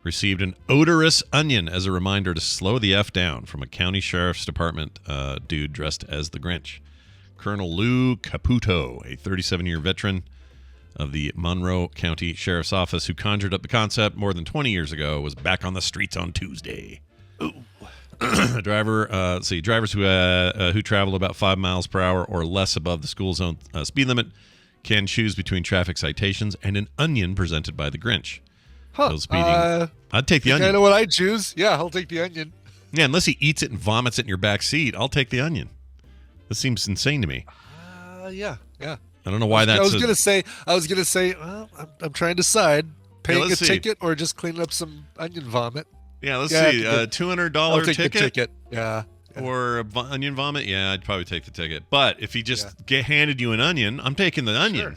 received an odorous onion as a reminder to slow the F down from a county sheriff's department dude dressed as the Grinch. Colonel Lou Caputo, a 37-year veteran of the Monroe County Sheriff's Office who conjured up the concept more than 20 years ago, was back on the streets on Tuesday. Ooh. Drivers who travel about 5 miles per hour or less above the school zone speed limit can choose between traffic citations and an onion presented by the Grinch. So speeding, I'd take the onion. I know what I'd choose. Yeah, I'll take the onion. Yeah, unless he eats it and vomits it in your back seat, I'll take the onion. This seems insane to me. Yeah. I don't know why that's. I was gonna say. Well, I'm trying to decide paying a ticket or just cleaning up some onion vomit. Yeah, let's see. $200 I'll take ticket. the ticket. Yeah. or onion vomit, yeah, I'd probably take the ticket. But if he just handed you an onion, I'm taking the onion. Sure.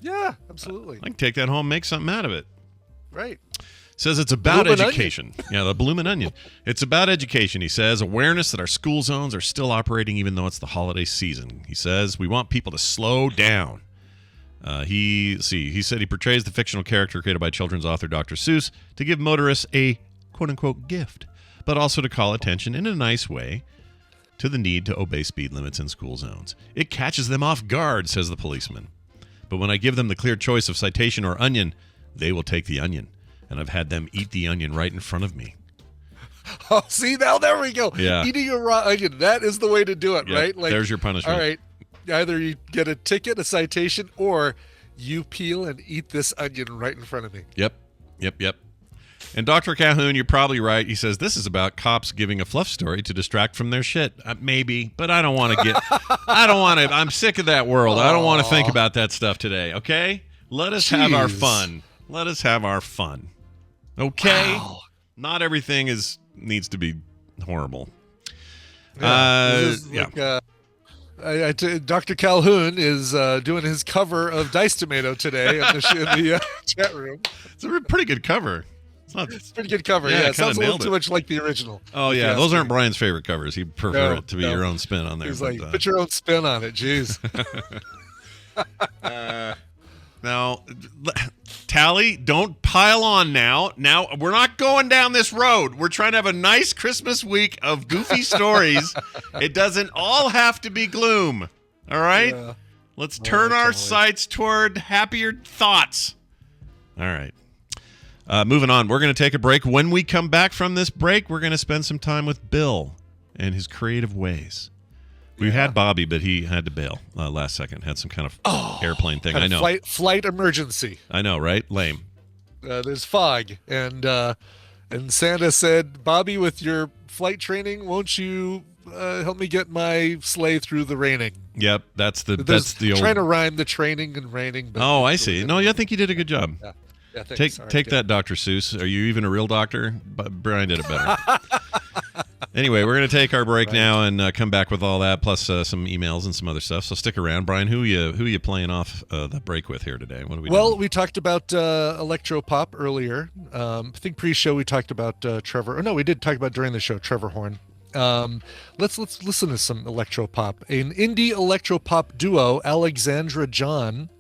Yeah, absolutely. I can take that home, make something out of it. Right. Says it's about education. Yeah, the bloomin' onion. It's about education, he says. Awareness that our school zones are still operating even though it's the holiday season. He says we want people to slow down. He said he portrays the fictional character created by children's author Dr. Seuss to give motorists a quote-unquote gift, but also to call attention in a nice way to the need to obey speed limits in school zones. It catches them off guard, says the policeman. But when I give them the clear choice of citation or onion, they will take the onion. And I've had them eat the onion right in front of me. Oh, see, now there we go. Yeah. Eating a raw onion, that is the way to do it, right? There's your punishment. All right. Either you get a ticket, a citation, or you peel and eat this onion right in front of me. Yep. And Dr. Calhoun, you're probably right. He says this is about cops giving a fluff story to distract from their shit. Maybe, but I don't want to I'm sick of that world. I don't want to think about that stuff today, okay? Let us have our fun. Okay? Wow. Not everything needs to be horrible. Yeah. Dr. Calhoun is doing his cover of Dice Tomato today in the chat room. It's a pretty good cover. It's a pretty good cover. Yeah, it sounds a little too much like the original. Oh, yeah. Those aren't Brian's favorite covers. He'd prefer it to be your own spin on there. He's like, put your own spin on it. Jeez. Now, Tally, don't pile on now. Now, we're not going down this road. We're trying to have a nice Christmas week of goofy stories. It doesn't all have to be gloom. All right? Yeah. Let's turn our sights toward happier thoughts. All right. Moving on. We're going to take a break. When we come back from this break, we're going to spend some time with Bill and his creative ways. We had Bobby, but he had to bail last second. Had some kind of airplane thing. I know. Flight emergency. I know, right? Lame. There's fog, and Santa said, "Bobby, with your flight training, won't you help me get my sleigh through the raining?" Yep, that's the old. Trying to rhyme the training and raining. But I see. No, I think you did a good job. Yeah, thanks. Take that, Dr. Seuss. Are you even a real doctor? Brian did it better. Anyway, we're going to take our break now and come back with all that, plus some emails and some other stuff. So stick around. Brian, who are you playing off the break with here today? What are we doing? Well, we talked about electropop earlier. I think pre-show we talked about Trevor. Or no, we did talk about during the show Trevor Horn. Let's listen to some electropop. An indie electropop duo, Alexandra John,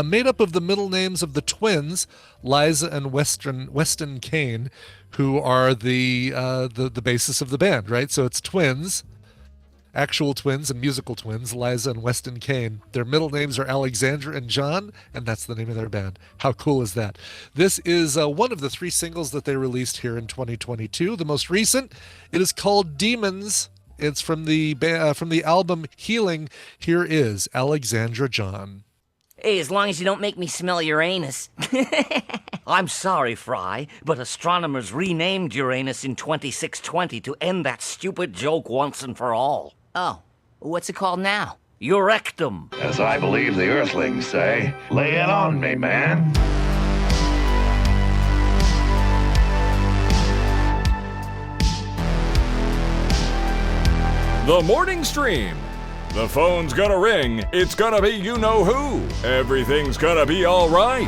made up of the middle names of the twins, Liza and Weston Kane, who are the basis of the band, right? So it's twins, actual twins and musical twins, Liza and Weston Kane. Their middle names are Alexandra and John, and that's the name of their band. How cool is that? This is one of the 3 singles that they released here in 2022. The most recent, it is called Demons. It's from the album Healing. Here is Alexandra John. Hey, as long as you don't make me smell your anus. I'm sorry, Fry, but astronomers renamed Uranus in 2620 to end that stupid joke once and for all. Oh, what's it called now? Urectum. As I believe the Earthlings say, lay it on me, man. The Morning Stream. The phone's gonna ring. It's gonna be you-know-who. Everything's gonna be all right.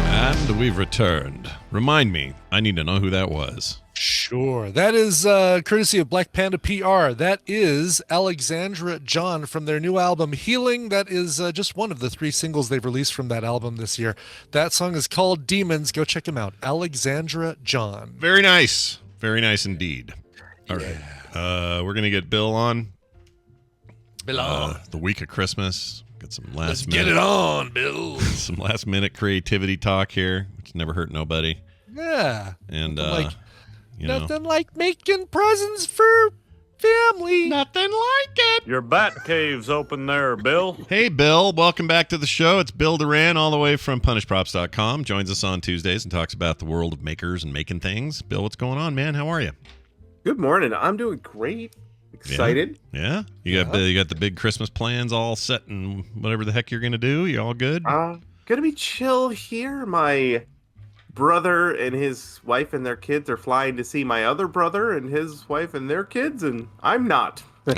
And we've returned. Remind me. I need to know who that was. Sure. That is courtesy of Black Panda PR. That is Alexandra John from their new album Healing. That is just one of the 3 singles they've released from that album this year. That song is called Demons. Go check him out. Alexandra John. Very nice. Very nice indeed. All right. We're going to get Bill on. Bill on. The week of Christmas. Get some Let's get it on, Bill. Some last minute creativity talk here, which never hurt nobody. Yeah. And, nothing like making presents for family. Nothing like it. Your bat cave's open there, Bill. Hey, Bill. Welcome back to the show. It's Bill Duran, all the way from punishprops.com. Joins us on Tuesdays and talks about the world of makers and making things. Bill, what's going on, man? How are you? Good morning. I'm doing great. Excited. Yeah? You got the big Christmas plans all set and whatever the heck you're going to do? You all good? Gonna be chill here. My brother and his wife and their kids are flying to see my other brother and his wife and their kids, and I'm not. It's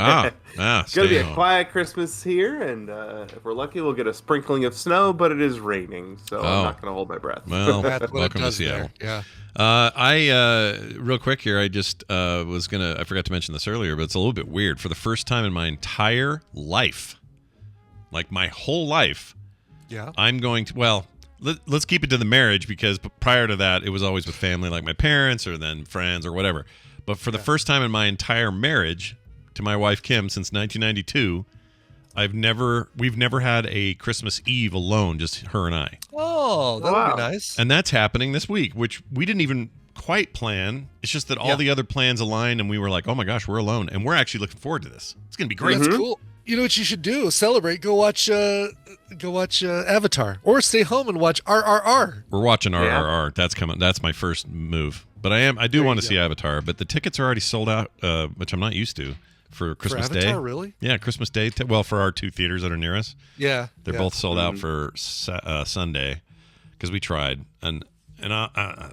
going to be a quiet Christmas here, and if we're lucky, we'll get a sprinkling of snow, but it is raining, so I'm not going to hold my breath. Well, welcome to Seattle. Yeah. Real quick here, I just I forgot to mention this earlier, but it's a little bit weird. For the first time in my entire life, like my whole life, I'm going to, well, let's keep it to the marriage, because prior to that, it was always with family, like my parents or then friends or whatever. But for the first time in my entire marriage to my wife Kim since 1992, we've never had a Christmas Eve alone, just her and I. Oh, that would be nice. And that's happening this week, which we didn't even quite plan. It's just that all the other plans aligned, and we were like, oh my gosh, we're alone. And we're actually looking forward to this. It's going to be great. That's cool. You know what you should do? Celebrate. Go watch Avatar, or stay home and watch RRR. We're watching RRR. That's coming. That's my first move. But I do want to see Avatar. But the tickets are already sold out, which I'm not used to for Christmas for Avatar, Day. Really? Yeah, Christmas Day. Well, for our 2 theaters that are near us. Yeah, they're both sold out for Sunday, because we tried, and I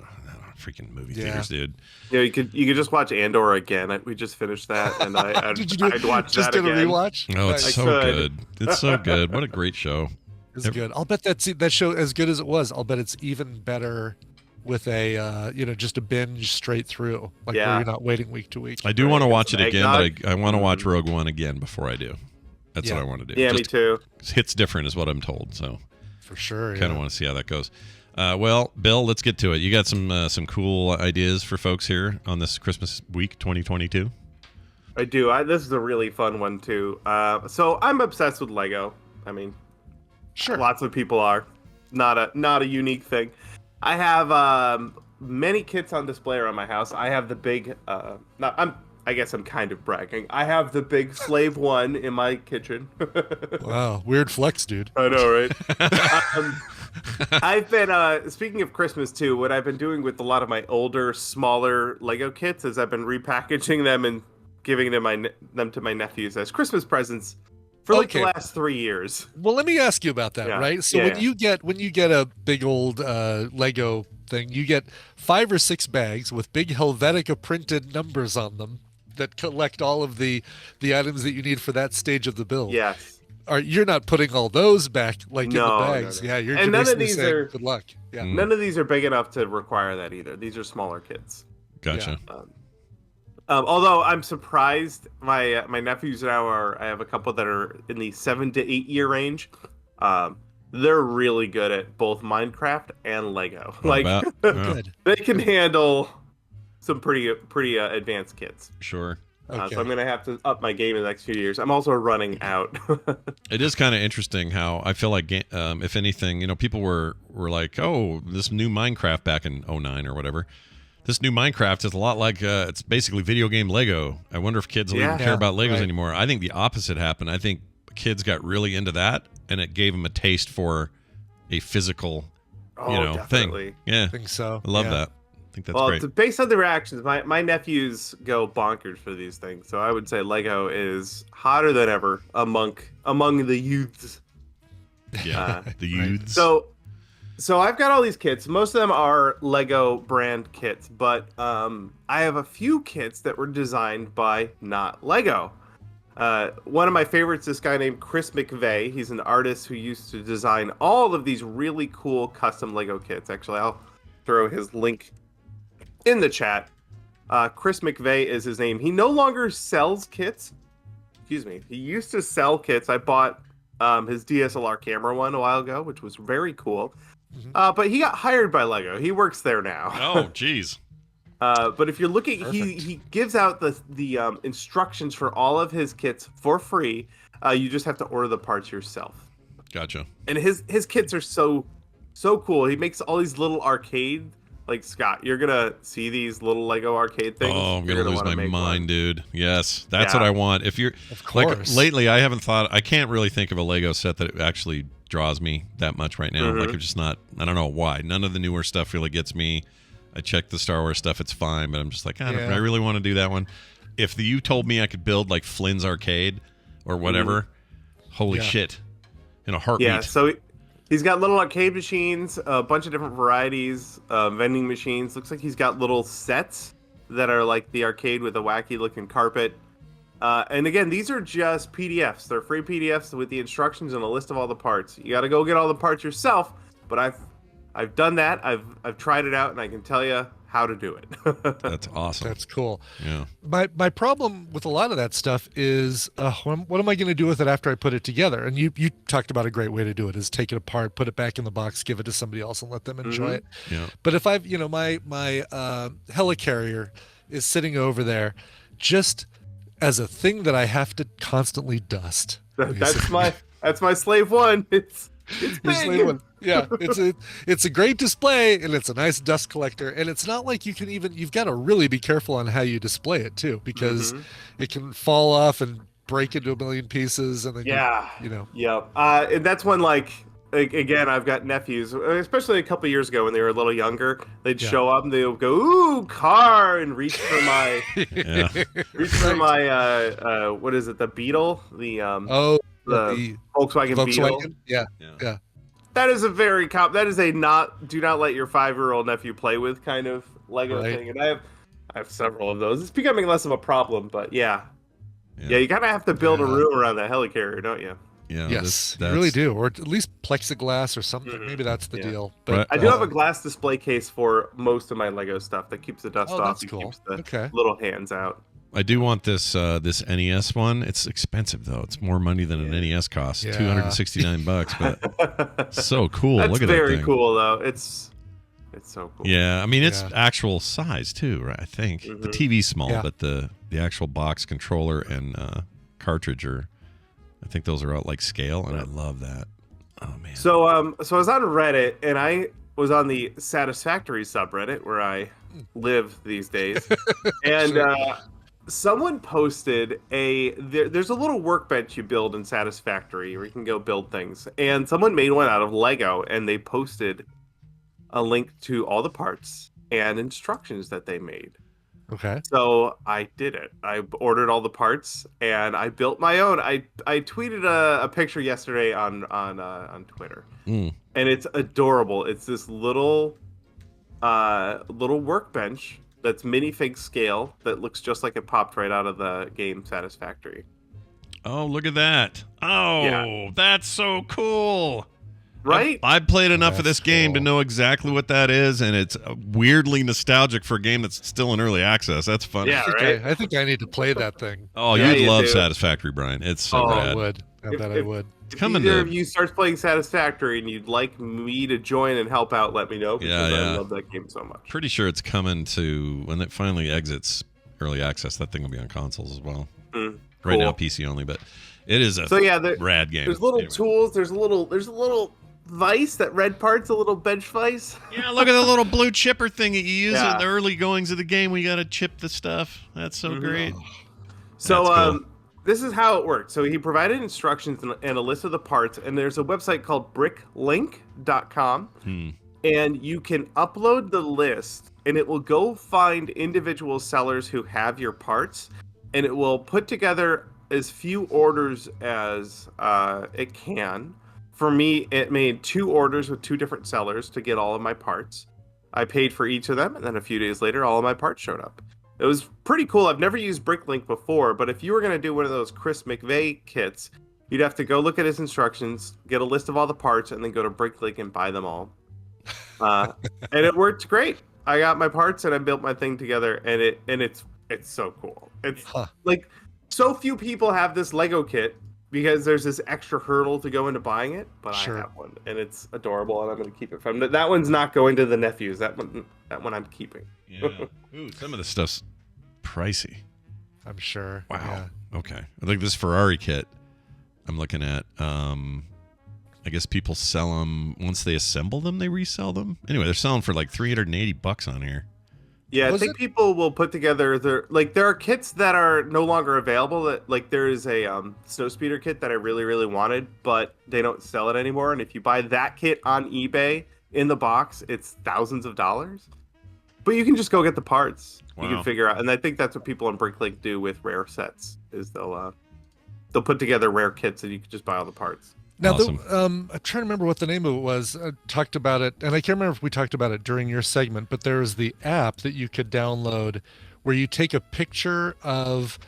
freaking movie theaters, dude. Yeah, you could just watch Andor again. We just finished that, and I'd watch just that did again. A rewatch? Oh, it's so good. It's so good. What a great show. It's good. I'll bet that show, as good as it was, I'll bet it's even better with a just a binge straight through, like where you're not waiting week to week. I do want to watch it again, but I want to watch Rogue One again before I do. That's what I want to do. Yeah, me too. Hits different is what I'm told, so for sure. Kind of want to see how that goes. Well, Bill, let's get to it. You got some cool ideas for folks here on this Christmas week 2022? I do. This is a really fun one too. So I'm obsessed with Lego. I mean, sure, lots of people are. Not a unique thing. I have many kits on display around my house. I have the big. I guess I'm kind of bragging. I have the big Slave One in my kitchen. Wow, weird flex, dude. I know, right? I've been speaking of Christmas too. What I've been doing with a lot of my older, smaller Lego kits is I've been repackaging them and giving them to my nephews as Christmas presents for like the last 3 years. Well, let me ask you about that, right? So when you get a big old Lego thing, you get 5 or 6 bags with big Helvetica printed numbers on them that collect all of the items that you need for that stage of the build. Yes. You're not putting all those back in the bags. No. Yeah, you're and none of these saying, are good luck. Yeah. None of these are big enough to require that either. These are smaller kits. Gotcha. Although I'm surprised, my nephews now I have a couple that are in the 7 to 8 year range. They're really good at both Minecraft and Lego. Good. They can handle some pretty advanced kits. Sure. Okay. So I'm gonna have to up my game in the next few years. I'm also running out. It is kind of interesting how I feel like, if anything, people were like, oh, this new Minecraft back in 2009 or whatever. This new Minecraft is a lot like it's basically video game Lego. I wonder if kids will even care about Legos anymore. I think the opposite happened. I think kids got really into that, and it gave them a taste for a physical, definitely. thing. Yeah, I think so. I love that. I think that's great. Based on the reactions, my nephews go bonkers for these things. So I would say Lego is hotter than ever among the youths. Yeah, the youths. So I've got all these kits. Most of them are Lego brand kits, but I have a few kits that were designed by not Lego. One of my favorites, this guy named Chris McVeigh. He's an artist who used to design all of these really cool custom Lego kits. Actually, I'll throw his link in the chat. Chris McVeigh is his name. He no longer sells kits. Excuse me. He used to sell kits. I bought his DSLR camera one a while ago, which was very cool. But he got hired by Lego. He works there now. Oh, geez. But if you're looking, he gives out the instructions for all of his kits for free. You just have to order the parts yourself. Gotcha. And his kits are so cool. He makes all these little arcade. Like, Scott, you're going to see these little Lego arcade things. Oh, I'm going to lose my mind, dude. Yes, that's what I want. If you're, of course. Like, lately, I can't really think of a Lego set that actually draws me that much right now. Like, I'm just not, I don't know why. None of the newer stuff really gets me. I check the Star Wars stuff, it's fine, but I'm just like, I really want to do that one. If you told me I could build, like, Flynn's Arcade or whatever, holy shit, in a heartbeat. Yeah, so He's got little arcade machines, a bunch of different varieties, vending machines. Looks like he's got little sets that are like the arcade with a wacky looking carpet. And again, these are just PDFs. They're free PDFs with the instructions and a list of all the parts. You got to go get all the parts yourself, but I've done that. I've tried it out, and I can tell you how to do it. That's awesome. That's cool. Yeah. My problem with a lot of that stuff is what am I going to do with it after I put it together? And you talked about a great way to do it is take it apart, put it back in the box, give it to somebody else, and let them enjoy it. Yeah. But if I've my helicarrier is sitting over there, just as a thing that I have to constantly dust. That's my slave one. It's big. Yeah, it's a great display, and it's a nice dust collector, and it's not like you've got to really be careful on how you display it too, because it can fall off and break into a million pieces, and then and that's when again, I've got nephews, especially a couple years ago when they were a little younger. They'd show up and they would go, "Ooh, car!" and reach for my what is it? The Beetle, the Volkswagen Beetle. Yeah. That is that is a do not let your 5-year-old nephew play with kind of Lego thing. And I have several of those. It's becoming less of a problem, but yeah, you kind of have to build a room around that helicarrier, don't you? Yeah. Yes, you really do, or at least plexiglass or something. Maybe that's the deal. But I do have a glass display case for most of my Lego stuff that keeps the dust off and keeps the little hands out. I do want this NES one. It's expensive though. It's more money than an NES costs. $269, but so cool. That's Look at that thing. Very cool though. It's so cool. Yeah, I mean it's actual size too, right? I think the TV's small, but the actual box controller and cartridge I think those are out like scale, and I love that. Oh man. So I was on Reddit, and I was on the Satisfactory subreddit where I live these days, and someone posted there's a little workbench you build in Satisfactory where you can go build things, and someone made one out of Lego, and they posted a link to all the parts and instructions that they made. Okay. So I did it. I ordered all the parts and I built my own. I tweeted a picture yesterday on Twitter, and it's adorable. It's this little workbench that's minifig scale that looks just like it popped right out of the game Satisfactory. Oh, look at that! Oh, that's so cool. Right? I've played enough of this game to know exactly what that is, and it's weirdly nostalgic for a game that's still in early access. That's fun. Yeah, right? I think I need to play that thing. Oh, you'd love Satisfactory, Brian. It's so rad. I would. I bet I would. If either of you starts playing Satisfactory and you'd like me to join and help out, let me know, because I love that game so much. Pretty sure it's coming to, when it finally exits early access, that thing will be on consoles as well. Right now, PC only, but it is a rad game. There's little tools. There's a little vice, that red part's a little bench vice. Yeah, look at the little blue chipper thing that you use in the early goings of the game. We got to chip the stuff. That's so great. So cool. This is how it worked. So he provided instructions and a list of the parts, and there's a website called bricklink.com, and you can upload the list, and it will go find individual sellers who have your parts, and it will put together as few orders as it can. For me, it made 2 orders with 2 different sellers to get all of my parts. I paid for each of them, and then a few days later, all of my parts showed up. It was pretty cool. I've never used Bricklink before, but if you were going to do one of those Chris McVeigh kits, you'd have to go look at his instructions, get a list of all the parts, and then go to Bricklink and buy them all. And it worked great. I got my parts, and I built my thing together, and it's so cool. It's like so few people have this Lego kit, because there's this extra hurdle to go into buying it, but I have one, and it's adorable, and I'm going to keep it from that one's not going to the nephews. That one I'm keeping. Yeah. Ooh, some of the stuff's pricey. I'm sure. Wow. Yeah. Okay. I think this Ferrari kit I'm looking at. I guess people sell them once they assemble them. They resell them. Anyway, they're selling for like $380 on here. Yeah, I think people will put together there are kits that are no longer available. That there is a snowspeeder kit that I really, really wanted, but they don't sell it anymore. And if you buy that kit on eBay in the box, it's thousands of dollars. But you can just go get the parts. Wow. You can figure out, and I think that's what people on Bricklink do with rare sets. Is they'll put together rare kits and you can just buy all the parts. Now, Awesome. I'm trying to remember what the name of it was. I talked about it, and I can't remember if we talked about it during your segment, but there is the app that you could download where you take a picture of,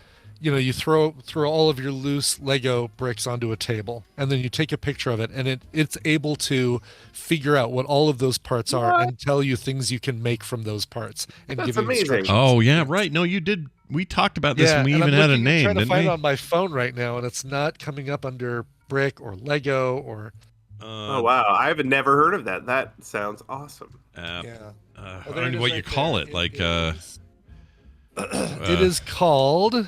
you throw all of your loose Lego bricks onto a table, and then you take a picture of it, and it's able to figure out what all of those parts are and tell you things you can make from those parts and That's give you amazing. instructions. Oh yeah, right. No, you did. We talked about this, and we even had a name, I'm trying to didn't find we? it on my phone right now, and it's not coming up under brick or Lego or. Oh wow, I've never heard of that. That sounds awesome. I Oh, don't there it know is what right you call there. it. Like, It is called.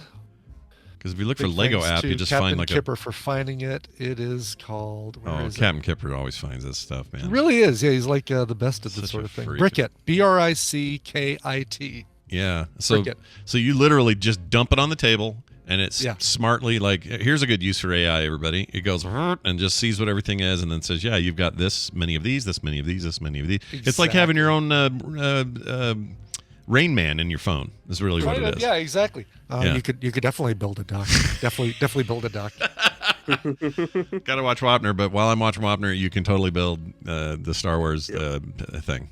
because if you look for Big Lego thanks app, to you just Captain find like Kipper for finding it. It is called. Where is Captain Kipper always finds this stuff, it? man. It really is. Yeah, he's like the best at this Such sort a of thing. freak. Brickit. Brickit. Yeah. So Brickit. so you literally just dump it on the table, and it's Yeah. smartly like, here's a good use for AI, everybody. It goes and just sees what everything is, and then says, yeah, you've got this many of these, this many of these, this many of these. It's like having your own Rain Man in your phone. Is really what it is. Yeah, exactly. Yeah. You could definitely build a dock. definitely build a dock. Got to watch Wapner, but while I'm watching Wapner, you can totally build the Star Wars thing.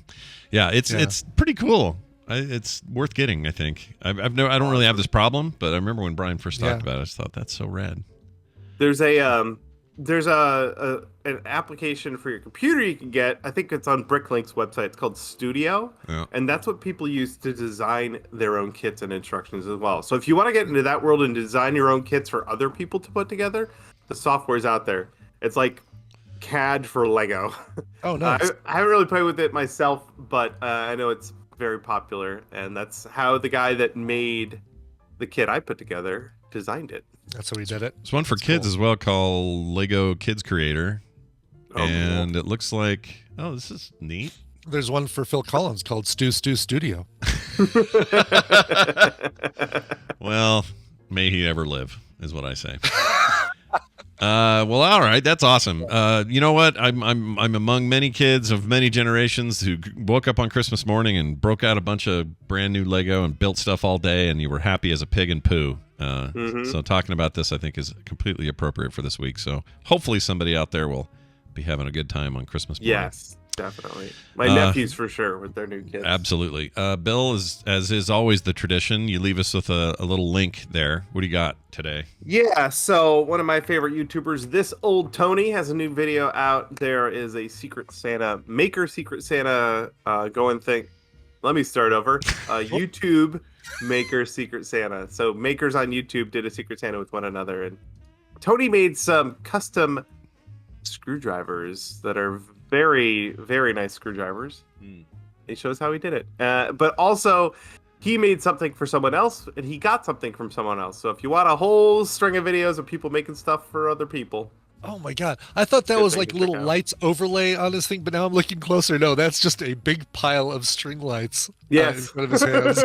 Yeah, it's pretty cool. It's worth getting, I think. I don't really have this problem, but I remember when Brian first talked about it, I just thought that's so rad. There's an application for your computer you can get. I think it's on Bricklink's website. It's called Studio, and that's what people use to design their own kits and instructions as well. So if you want to get into that world and design your own kits for other people to put together, the software's out there. It's like CAD for Lego. Oh, nice. I haven't really played with it myself, but I know it's very popular, and that's how the guy that made the kit I put together designed it. That's how he did it. There's one for kids as well called Lego Kids Creator, and cool. it looks like, this is neat. There's one for Phil Collins called Stu Studio. Well, may he ever live, is what I say. Well, all right, that's awesome. You know what? I'm among many kids of many generations who woke up on Christmas morning and broke out a bunch of brand new Lego and built stuff all day, and you were happy as a pig in poo. So talking about this, I think, is completely appropriate for this week. So hopefully somebody out there will be having a good time on Christmas morning. Yes, definitely. My nephews for sure with their new kids. Absolutely. Bill, as is always the tradition, you leave us with a little link there. What do you got today? Yeah, so one of my favorite YouTubers, This Old Tony, has a new video out. There is a Secret Santa, Maker Secret Santa going thing. Let me start over. YouTube Maker Secret Santa. So makers on YouTube did a Secret Santa with one another, and Tony made some custom screwdrivers that are very, very nice screwdrivers. He shows how he did it. But also, he made something for someone else, and he got something from someone else. So if you want a whole string of videos of people making stuff for other people. Oh my God. I thought that was like little lights overlay on his thing, but now I'm looking closer. No, that's just a big pile of string lights in front of his hands.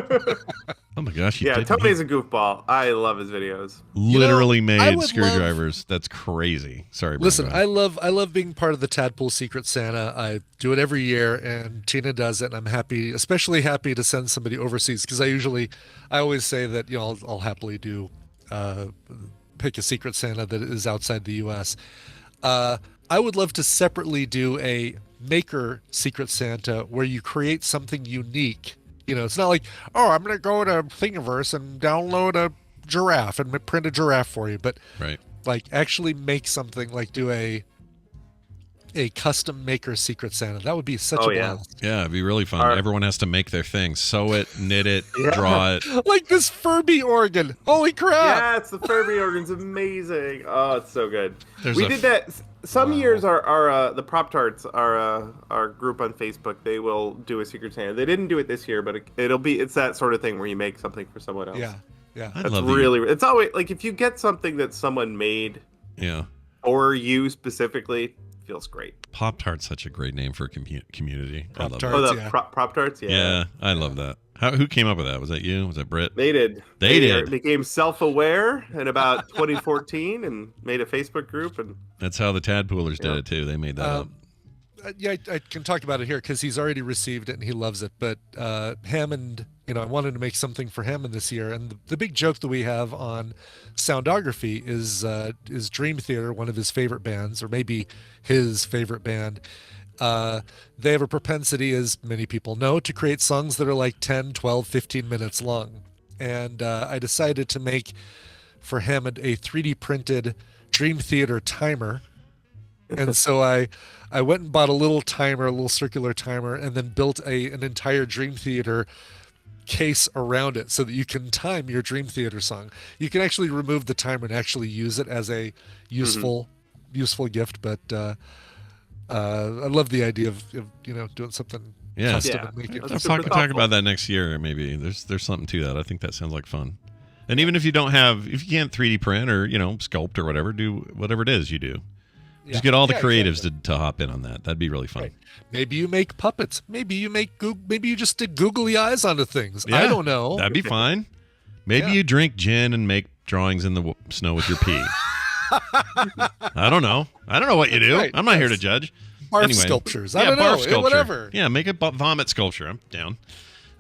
Oh my gosh. Tony's a goofball. I love his videos. Literally made screwdrivers. That's crazy. Sorry. Listen, I love being part of the Tadpool Secret Santa. I do it every year, and Tina does it, and I'm happy, especially happy to send somebody overseas, because I always say that, I'll happily do pick a Secret Santa that is outside the U.S. I would love to separately do a Maker Secret Santa where you create something unique. It's not like, I'm going to go to Thingiverse and download a giraffe and print a giraffe for you, but like actually make something, like do a custom Maker Secret Santa. That would be such a blast. Yeah, it'd be really fun. Everyone has to make their thing. Sew it, knit it, draw it. Like this Furby organ. Holy crap. Yeah, it's the Furby organ's amazing. Oh, it's so good. We did that. Some years our the Prop Tarts, our group on Facebook, they will do a Secret Santa. They didn't do it this year, but it's that sort of thing where you make something for someone else. Yeah. That's really it's always like if you get something that someone made or you specifically, feels great. Pop-Tart's such a great name for a community. Pop-Tarts, Pop-Tarts? Yeah, I love that. Who came up with that? Was that you? Was that Britt? They did. They did. Became self-aware in about 2014 and made a Facebook group. And that's how the Tadpoolers did it, too. They made that up. I can talk about it here because he's already received it and he loves it. But Hammond, I wanted to make something for Hammond this year, and the big joke that we have on Soundography is Dream Theater, one of his favorite bands, or maybe his favorite band. They have a propensity, as many people know, to create songs that are like 10, 12, 15 minutes long. And I decided to make for Hammond a 3D printed Dream Theater timer. And so I went and bought a little timer, a little circular timer, and then built an entire Dream Theater case around it so that you can time your Dream Theater song. You can actually remove the timer and actually use it as a useful gift. But I love the idea of doing something custom and making it. Talk about that next year. Maybe there's something to that. I think that sounds like fun. And even if you can't 3D print or sculpt or whatever, do whatever it is you do. Just get all the creatives to hop in on that. That'd be really fun. Right. Maybe you make puppets. Maybe you just stick googly eyes onto things. I don't know. That'd be fine. Maybe you drink gin and make drawings in the snow with your pee. I don't know. I don't know what you do. Right. I'm not here to judge. Barf sculptures. I don't know. Barf sculpture. Whatever. Yeah, make a vomit sculpture. I'm down.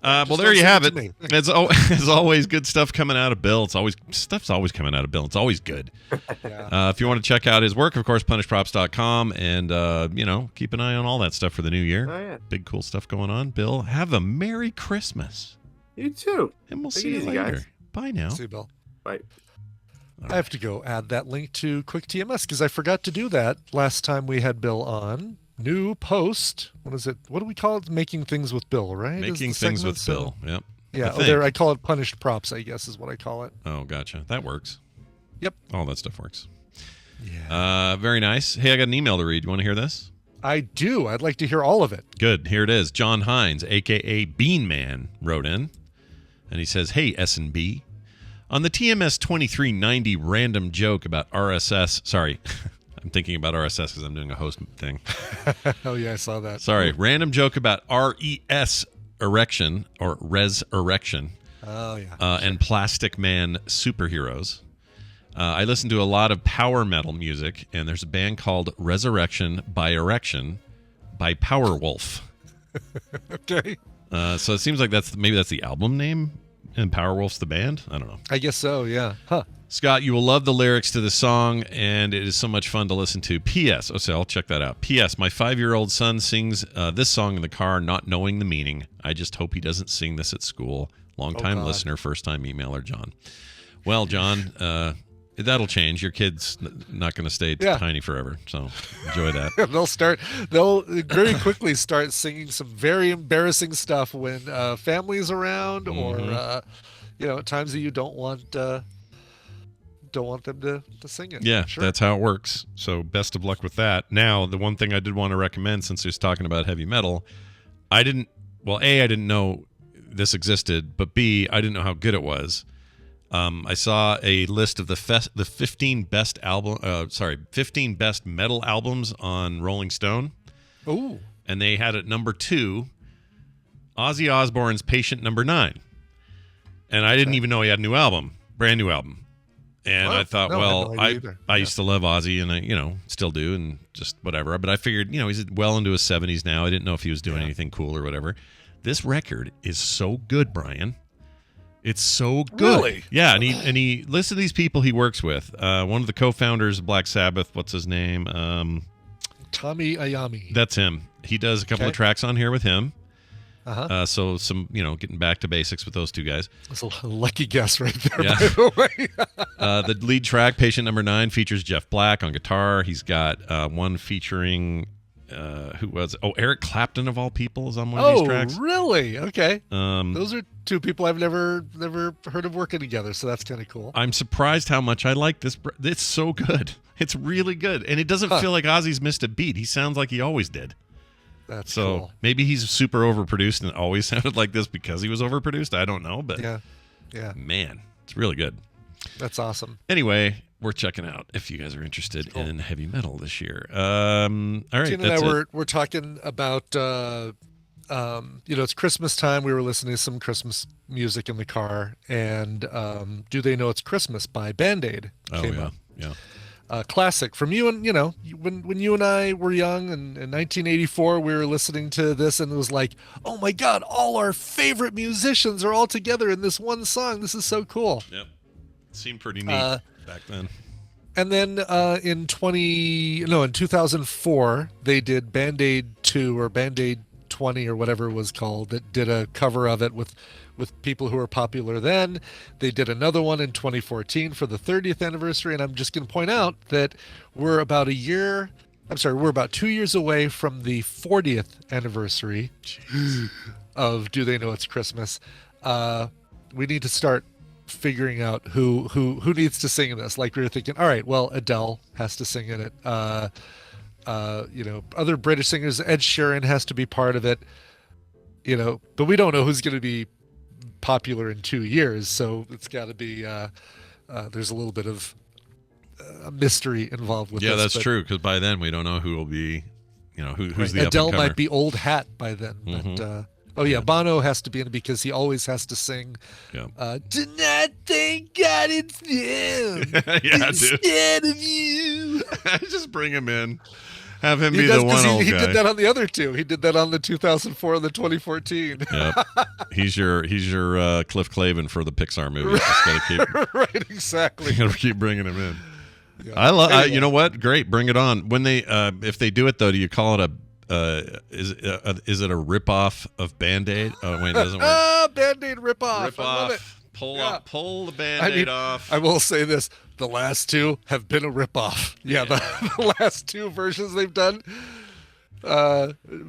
Well, there you have it. As always, good stuff coming out of Bill. Stuff's always coming out of Bill. It's always good. If you want to check out his work, of course, punishprops.com, and keep an eye on all that stuff for the new year. Oh, yeah. Big cool stuff going on. Bill, have a Merry Christmas. You too. And we'll see you later. Guys. Bye now. See you, Bill. Bye. I have to go add that link to Quick TMS because I forgot to do that last time we had Bill on. New post. What is it? What do we call it? Making Things with Bill, right? Making Things with Bill. Yep. Yeah. I call it Punished Props, I guess is what I call it. Oh, gotcha. That works. Yep. All that stuff works. Yeah. Very nice. Hey, I got an email to read. You want to hear this? I do. I'd like to hear all of it. Good. Here it is. John Hines, a.k.a. Bean Man, wrote in. And he says, hey, S&B. On the TMS 2390 random joke about RSS. Sorry. I'm thinking about RSS because I'm doing a host thing. Oh, yeah, I saw that. Sorry. Random joke about RES erection or res erection. Oh, yeah. And Plastic Man superheroes. I listen to a lot of power metal music, and there's a band called Resurrection by Erection by Powerwolf. Okay. So it seems like maybe that's the album name, and Powerwolf's the band? I don't know. I guess so, yeah. Huh. Scott, you will love the lyrics to the song, and it is so much fun to listen to. P.S. Oh, so I'll check that out. P.S. My 5-year-old son sings this song in the car, not knowing the meaning. I just hope he doesn't sing this at school. Long-time listener, first-time emailer, John. Well, John, that'll change. Your kid's not going to stay tiny forever, so enjoy that. They'll very quickly start singing some very embarrassing stuff when family's around, or at times that you don't want them to sing it. Yeah, sure. That's how it works. So best of luck with that. Now, the one thing I did want to recommend, since he was talking about heavy metal, I didn't know this existed, but B, I didn't know how good it was. I saw a list of the 15 best 15 best metal albums on Rolling Stone. Ooh. And they had at number 2 Ozzy Osbourne's Patient Number 9. And I didn't even know he had a new album, brand new album. And I thought, I used to love Ozzy, and I, still do, and just whatever. But I figured, he's well into his 70s now. I didn't know if he was doing anything cool or whatever. This record is so good, Brian. It's so good. Really? Yeah, and he listen to these people he works with. One of the co-founders of Black Sabbath, what's his name? Tommy Iommi. That's him. He does a couple of tracks on here with him. Uh-huh. So some, getting back to basics with those two guys. That's a lucky guess right there, yeah. by the way. The lead track, Patient Number 9, features Jeff Black on guitar. He's got one featuring, Eric Clapton of all people is on one of these tracks. Oh, really? Okay. Those are two people I've never heard of working together, so that's kind of cool. I'm surprised how much I like this. It's so good. It's really good. And it doesn't feel like Ozzy's missed a beat. He sounds like he always did. That's so cool. Maybe he's super overproduced and always sounded like this because he was overproduced. I don't know, but yeah, man, it's really good. That's awesome. Anyway, we're checking out if you guys are interested in heavy metal this year. All right, Tina and I we're talking about it's Christmas time. We were listening to some Christmas music in the car, and Do They Know It's Christmas by Band-Aid came up. Yeah. classic from you. And when you and I were young in 1984, we were listening to this and it was like, oh my God, all our favorite musicians are all together in this one song. This is so cool. Yep. It seemed pretty neat back then. And then in 2004, they did Band-Aid 2 or Band-Aid 20 or whatever it was called, that did a cover of it with people who were popular then. They did another one in 2014 for the 30th anniversary. And I'm just going to point out that we're about 2 years away from the 40th anniversary of Do They Know It's Christmas. We need to start figuring out who needs to sing in this. Like we were thinking, all right, well, Adele has to sing in it. Other British singers, Ed Sheeran has to be part of it. But we don't know who's going to be popular in 2 years, so it's got to be. There's a little bit of a mystery involved with this. Yeah, that's true. Because by then we don't know who will be. Who's the Adele up-and-comer. might be old hat by then. Mm-hmm. But Bono has to be in it because he always has to sing. Yeah. Tonight, thank God it's them instead of you. Just bring him in. Have him be the one old guy. He did that on the other two. He did that on the 2004 and the 2014. Yep. He's your Cliff Clavin for the Pixar movies. Just gotta keep, right, exactly. You gotta keep bringing him in. Yeah. Anyway. You know what? Great, bring it on. When they, if they do it though, do you call it is it a rip-off of Band-Aid? Oh wait, it doesn't work. Band-Aid rip-off. I love it. Pull the Band-Aid off. I will say this. The last two have been a ripoff. Yeah, the last two versions they've done,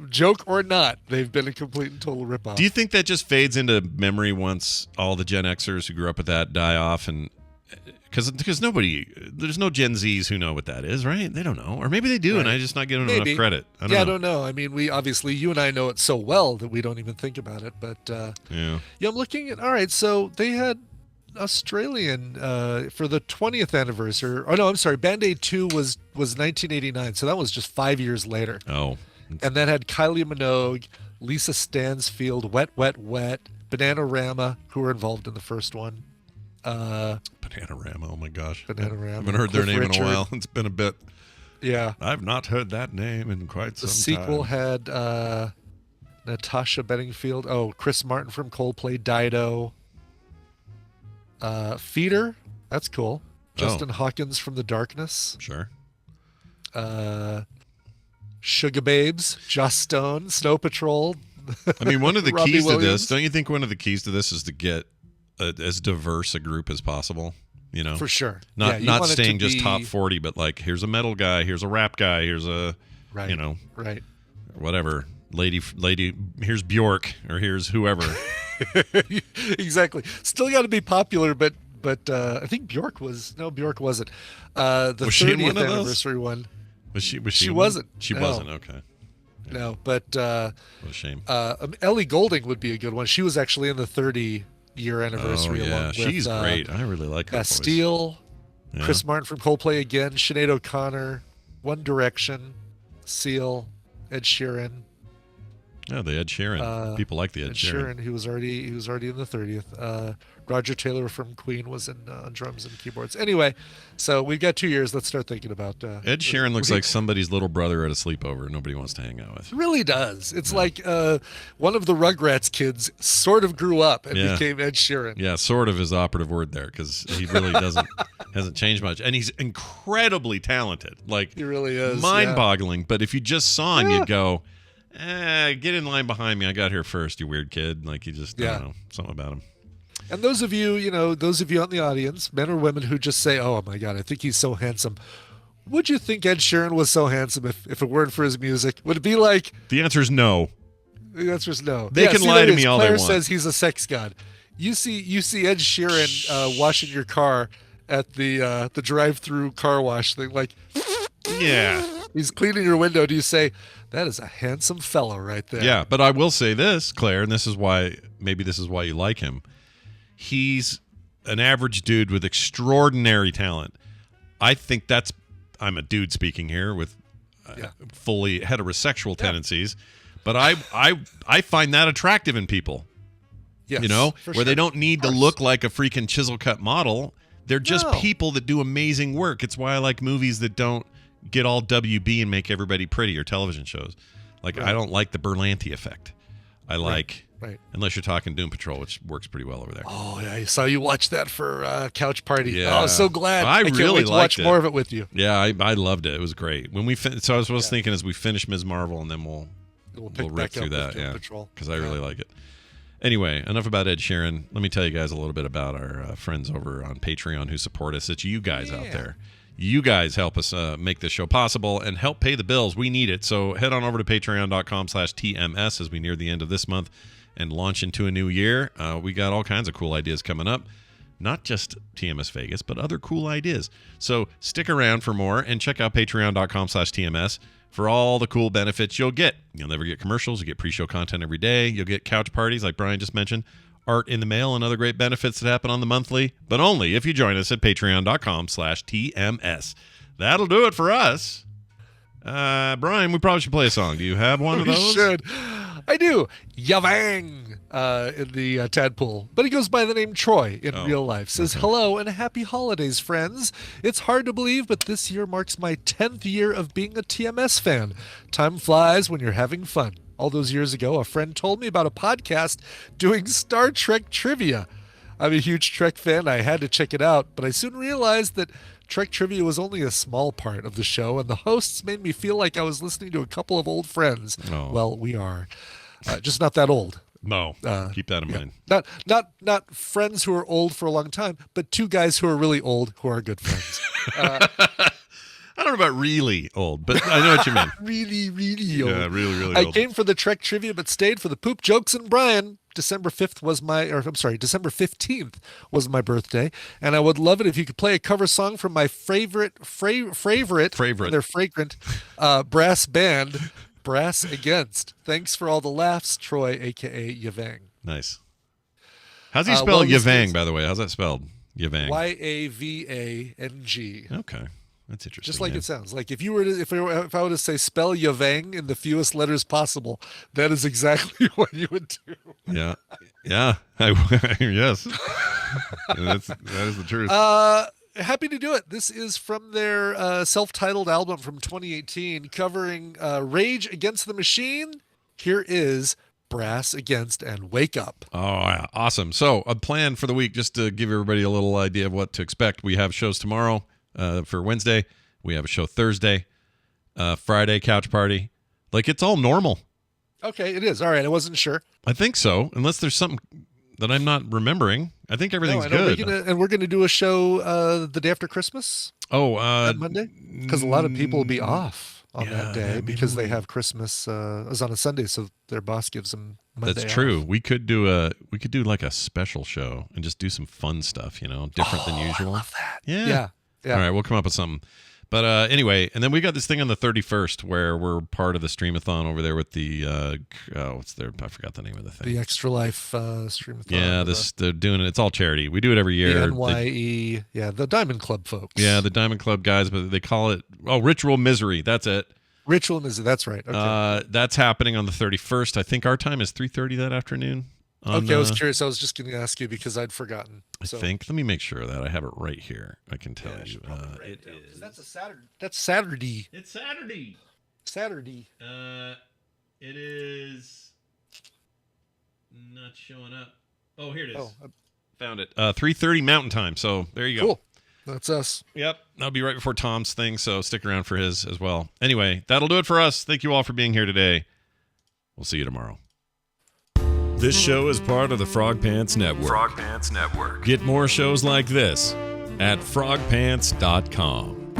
joke or not, they've been a complete and total ripoff. Do you think that just fades into memory once all the Gen Xers who grew up with that die off? And because there's no Gen Zs who know what that is, right? They don't know. Or maybe they do, right. And I'm just not giving them enough credit. I don't know. I mean, you and I know it so well that we don't even think about it. But I'm looking at, all right, so they had Australian for the 20th anniversary. Oh no, I'm sorry. Band-Aid 2 was 1989, so that was just 5 years later. Oh, and that had Kylie Minogue, Lisa Stansfield, Wet Wet Wet, Bananarama, who were involved in the first one. Bananarama, oh my gosh, Bananarama. I haven't heard their name in a while. It's been a bit. Yeah, I've not heard that name in quite some time. The sequel had Natasha Bedingfield. Oh, Chris Martin from Coldplay, Dido. Feeder, that's cool. Justin Hawkins from The Darkness. Sure. Sugar Babes, Joss Stone, Snow Patrol. I mean, one of the keys to this, don't you think one of the keys to this is to get as diverse a group as possible? For sure. Not staying just top 40, but like, here's a metal guy, here's a rap guy, here's a, right. Whatever. Lady, here's Bjork, or here's whoever. Exactly. Still got to be popular, but I think Bjork wasn't. The 30th anniversary one. Was she? She wasn't. She wasn't. Okay. Yeah. No, but what a shame. Ellie Goulding would be a good one. She was actually in the 30-year anniversary. Oh yeah, she's great. I really like her Bastille, voice. Yeah. Chris Martin from Coldplay again, Sinead O'Connor, One Direction, Seal, Ed Sheeran. Yeah, the Ed Sheeran. People like the Ed Sheeran. He was already in the 30th. Roger Taylor from Queen was on drums and keyboards. Anyway, so we've got 2 years. Let's start thinking about. Ed Sheeran looks like somebody's little brother at a sleepover nobody wants to hang out with. It really does. It's like one of the Rugrats kids sort of grew up and became Ed Sheeran. Yeah, sort of is the operative word there, because he really hasn't changed much, and he's incredibly talented. Like, he really is. Mind-boggling. But if you just saw him, you'd go, get in line behind me. I got here first, you weird kid. Like, you just, I don't know, something about him. And those of you on the audience, men or women, who just say, oh my God, I think he's so handsome. Would you think Ed Sheeran was so handsome if it weren't for his music? Would it be like... The answer is no. The answer is no. They can lie to me all Claire they want. says he's a sex god. You see Ed Sheeran washing your car at the drive-through car wash thing. Like, yeah. He's cleaning your window. Do you say, that is a handsome fellow right there? Yeah, but I will say this, Claire, and this is why you like him. He's an average dude with extraordinary talent. I think I'm a dude speaking here with fully heterosexual tendencies, but I find that attractive in people. Yes, where they don't need to look like a freaking chisel cut model. They're just people that do amazing work. It's why I like movies that don't get all WB and make everybody pretty, or television shows. Like, I don't like the Berlanti effect. I like, unless you're talking Doom Patrol, which works pretty well over there. Oh, yeah, I saw you watch that for Couch Party. Yeah. Oh, I was so glad. I can't really wait to watch liked it. more of it with you. Yeah, I loved it. It was great. When we so I was thinking as we finish Ms. Marvel, and then we'll rip through that. Yeah, because I really like it. Anyway, enough about Ed Sheeran. Let me tell you guys a little bit about our friends over on Patreon who support us. It's you guys out there. You guys help us make this show possible and help pay the bills. We need it. So head on over to patreon.com/TMS as we near the end of this month and launch into a new year. We got all kinds of cool ideas coming up. Not just TMS Vegas, but other cool ideas. So stick around for more and check out patreon.com/TMS for all the cool benefits you'll get. You'll never get commercials. You get pre-show content every day. You'll get couch parties like Brian just mentioned, art in the mail, and other great benefits that happen on the monthly, but only if you join us at patreon.com/TMS. That'll do it for us. Brian, we probably should play a song. Do you have one of those? We should. I do. Yavang in the Tadpole. But he goes by the name Troy in real life. Says, hello and happy holidays, friends. It's hard to believe, but this year marks my 10th year of being a TMS fan. Time flies when you're having fun. All those years ago, a friend told me about a podcast doing Star Trek trivia. I'm a huge Trek fan. I had to check it out, but I soon realized that Trek trivia was only a small part of the show, and the hosts made me feel like I was listening to a couple of old friends. Oh. Well, we are. Just not that old. No, keep that in mind. Not friends who are old for a long time, but two guys who are really old who are good friends. I don't know about really old, but I know what you mean. Really, really old. Yeah, really, really I old. came for the Trek trivia, but stayed for the poop jokes and Brian. December 15th was my birthday, and I would love it if you could play a cover song from my favorite, they're fragrant, brass band, Brass Against. Thanks for all the laughs, Troy, a.k.a. Yavang. Nice. How's he spell Yavang, by the way? How's that spelled? Yavang. Yavang. Okay. That's interesting. Just like it sounds. Like if I were to say spell Yavang in the fewest letters possible, that is exactly what you would do. Yeah. Yeah. Yes. That is the truth. Happy to do it. This is from their self-titled album from 2018 covering Rage Against the Machine. Here is Brass Against and Wake Up. Oh, yeah. Awesome. So a plan for the week, just to give everybody a little idea of what to expect. We have shows tomorrow for Wednesday. We have a show Thursday. Friday, couch party. Like, it's all normal. Okay, it is. All right, I wasn't sure. I think so, unless there's something that I'm not remembering. I think everything's good. We're going to do a show the day after Christmas. On Monday? Because a lot of people will be off on that day because they have Christmas is on a Sunday, so their boss gives them Monday That's true. off. We could do like a special show and just do some fun stuff, different than usual. I love that. Yeah. All right, we'll come up with something. But anyway, and then we got this thing on the 31st where we're part of the Streamathon over there with the I forgot the name of the thing. The Extra Life Streamathon. Yeah, they're doing it. It's all charity. We do it every year. The NYE, the Diamond Club folks. Yeah, the Diamond Club guys, but they call it Ritual Misery. That's it. Ritual Misery. That's right. Okay. That's happening on the 31st. I think our time is 3:30 that afternoon. I was curious. I was just going to ask you because I'd forgotten. I think. Let me make sure of that. I have it right here. I can tell you. It is. That's a Saturday. That's Saturday. It's Saturday. Saturday. It is not showing up. Oh, here it is. Oh, found it. 3:30 Mountain Time. So there you go. Cool. That's us. Yep. That'll be right before Tom's thing. So stick around for his as well. Anyway, that'll do it for us. Thank you all for being here today. We'll see you tomorrow. This show is part of the Frog Pants Network. Frog Pants Network. Get more shows like this at frogpants.com.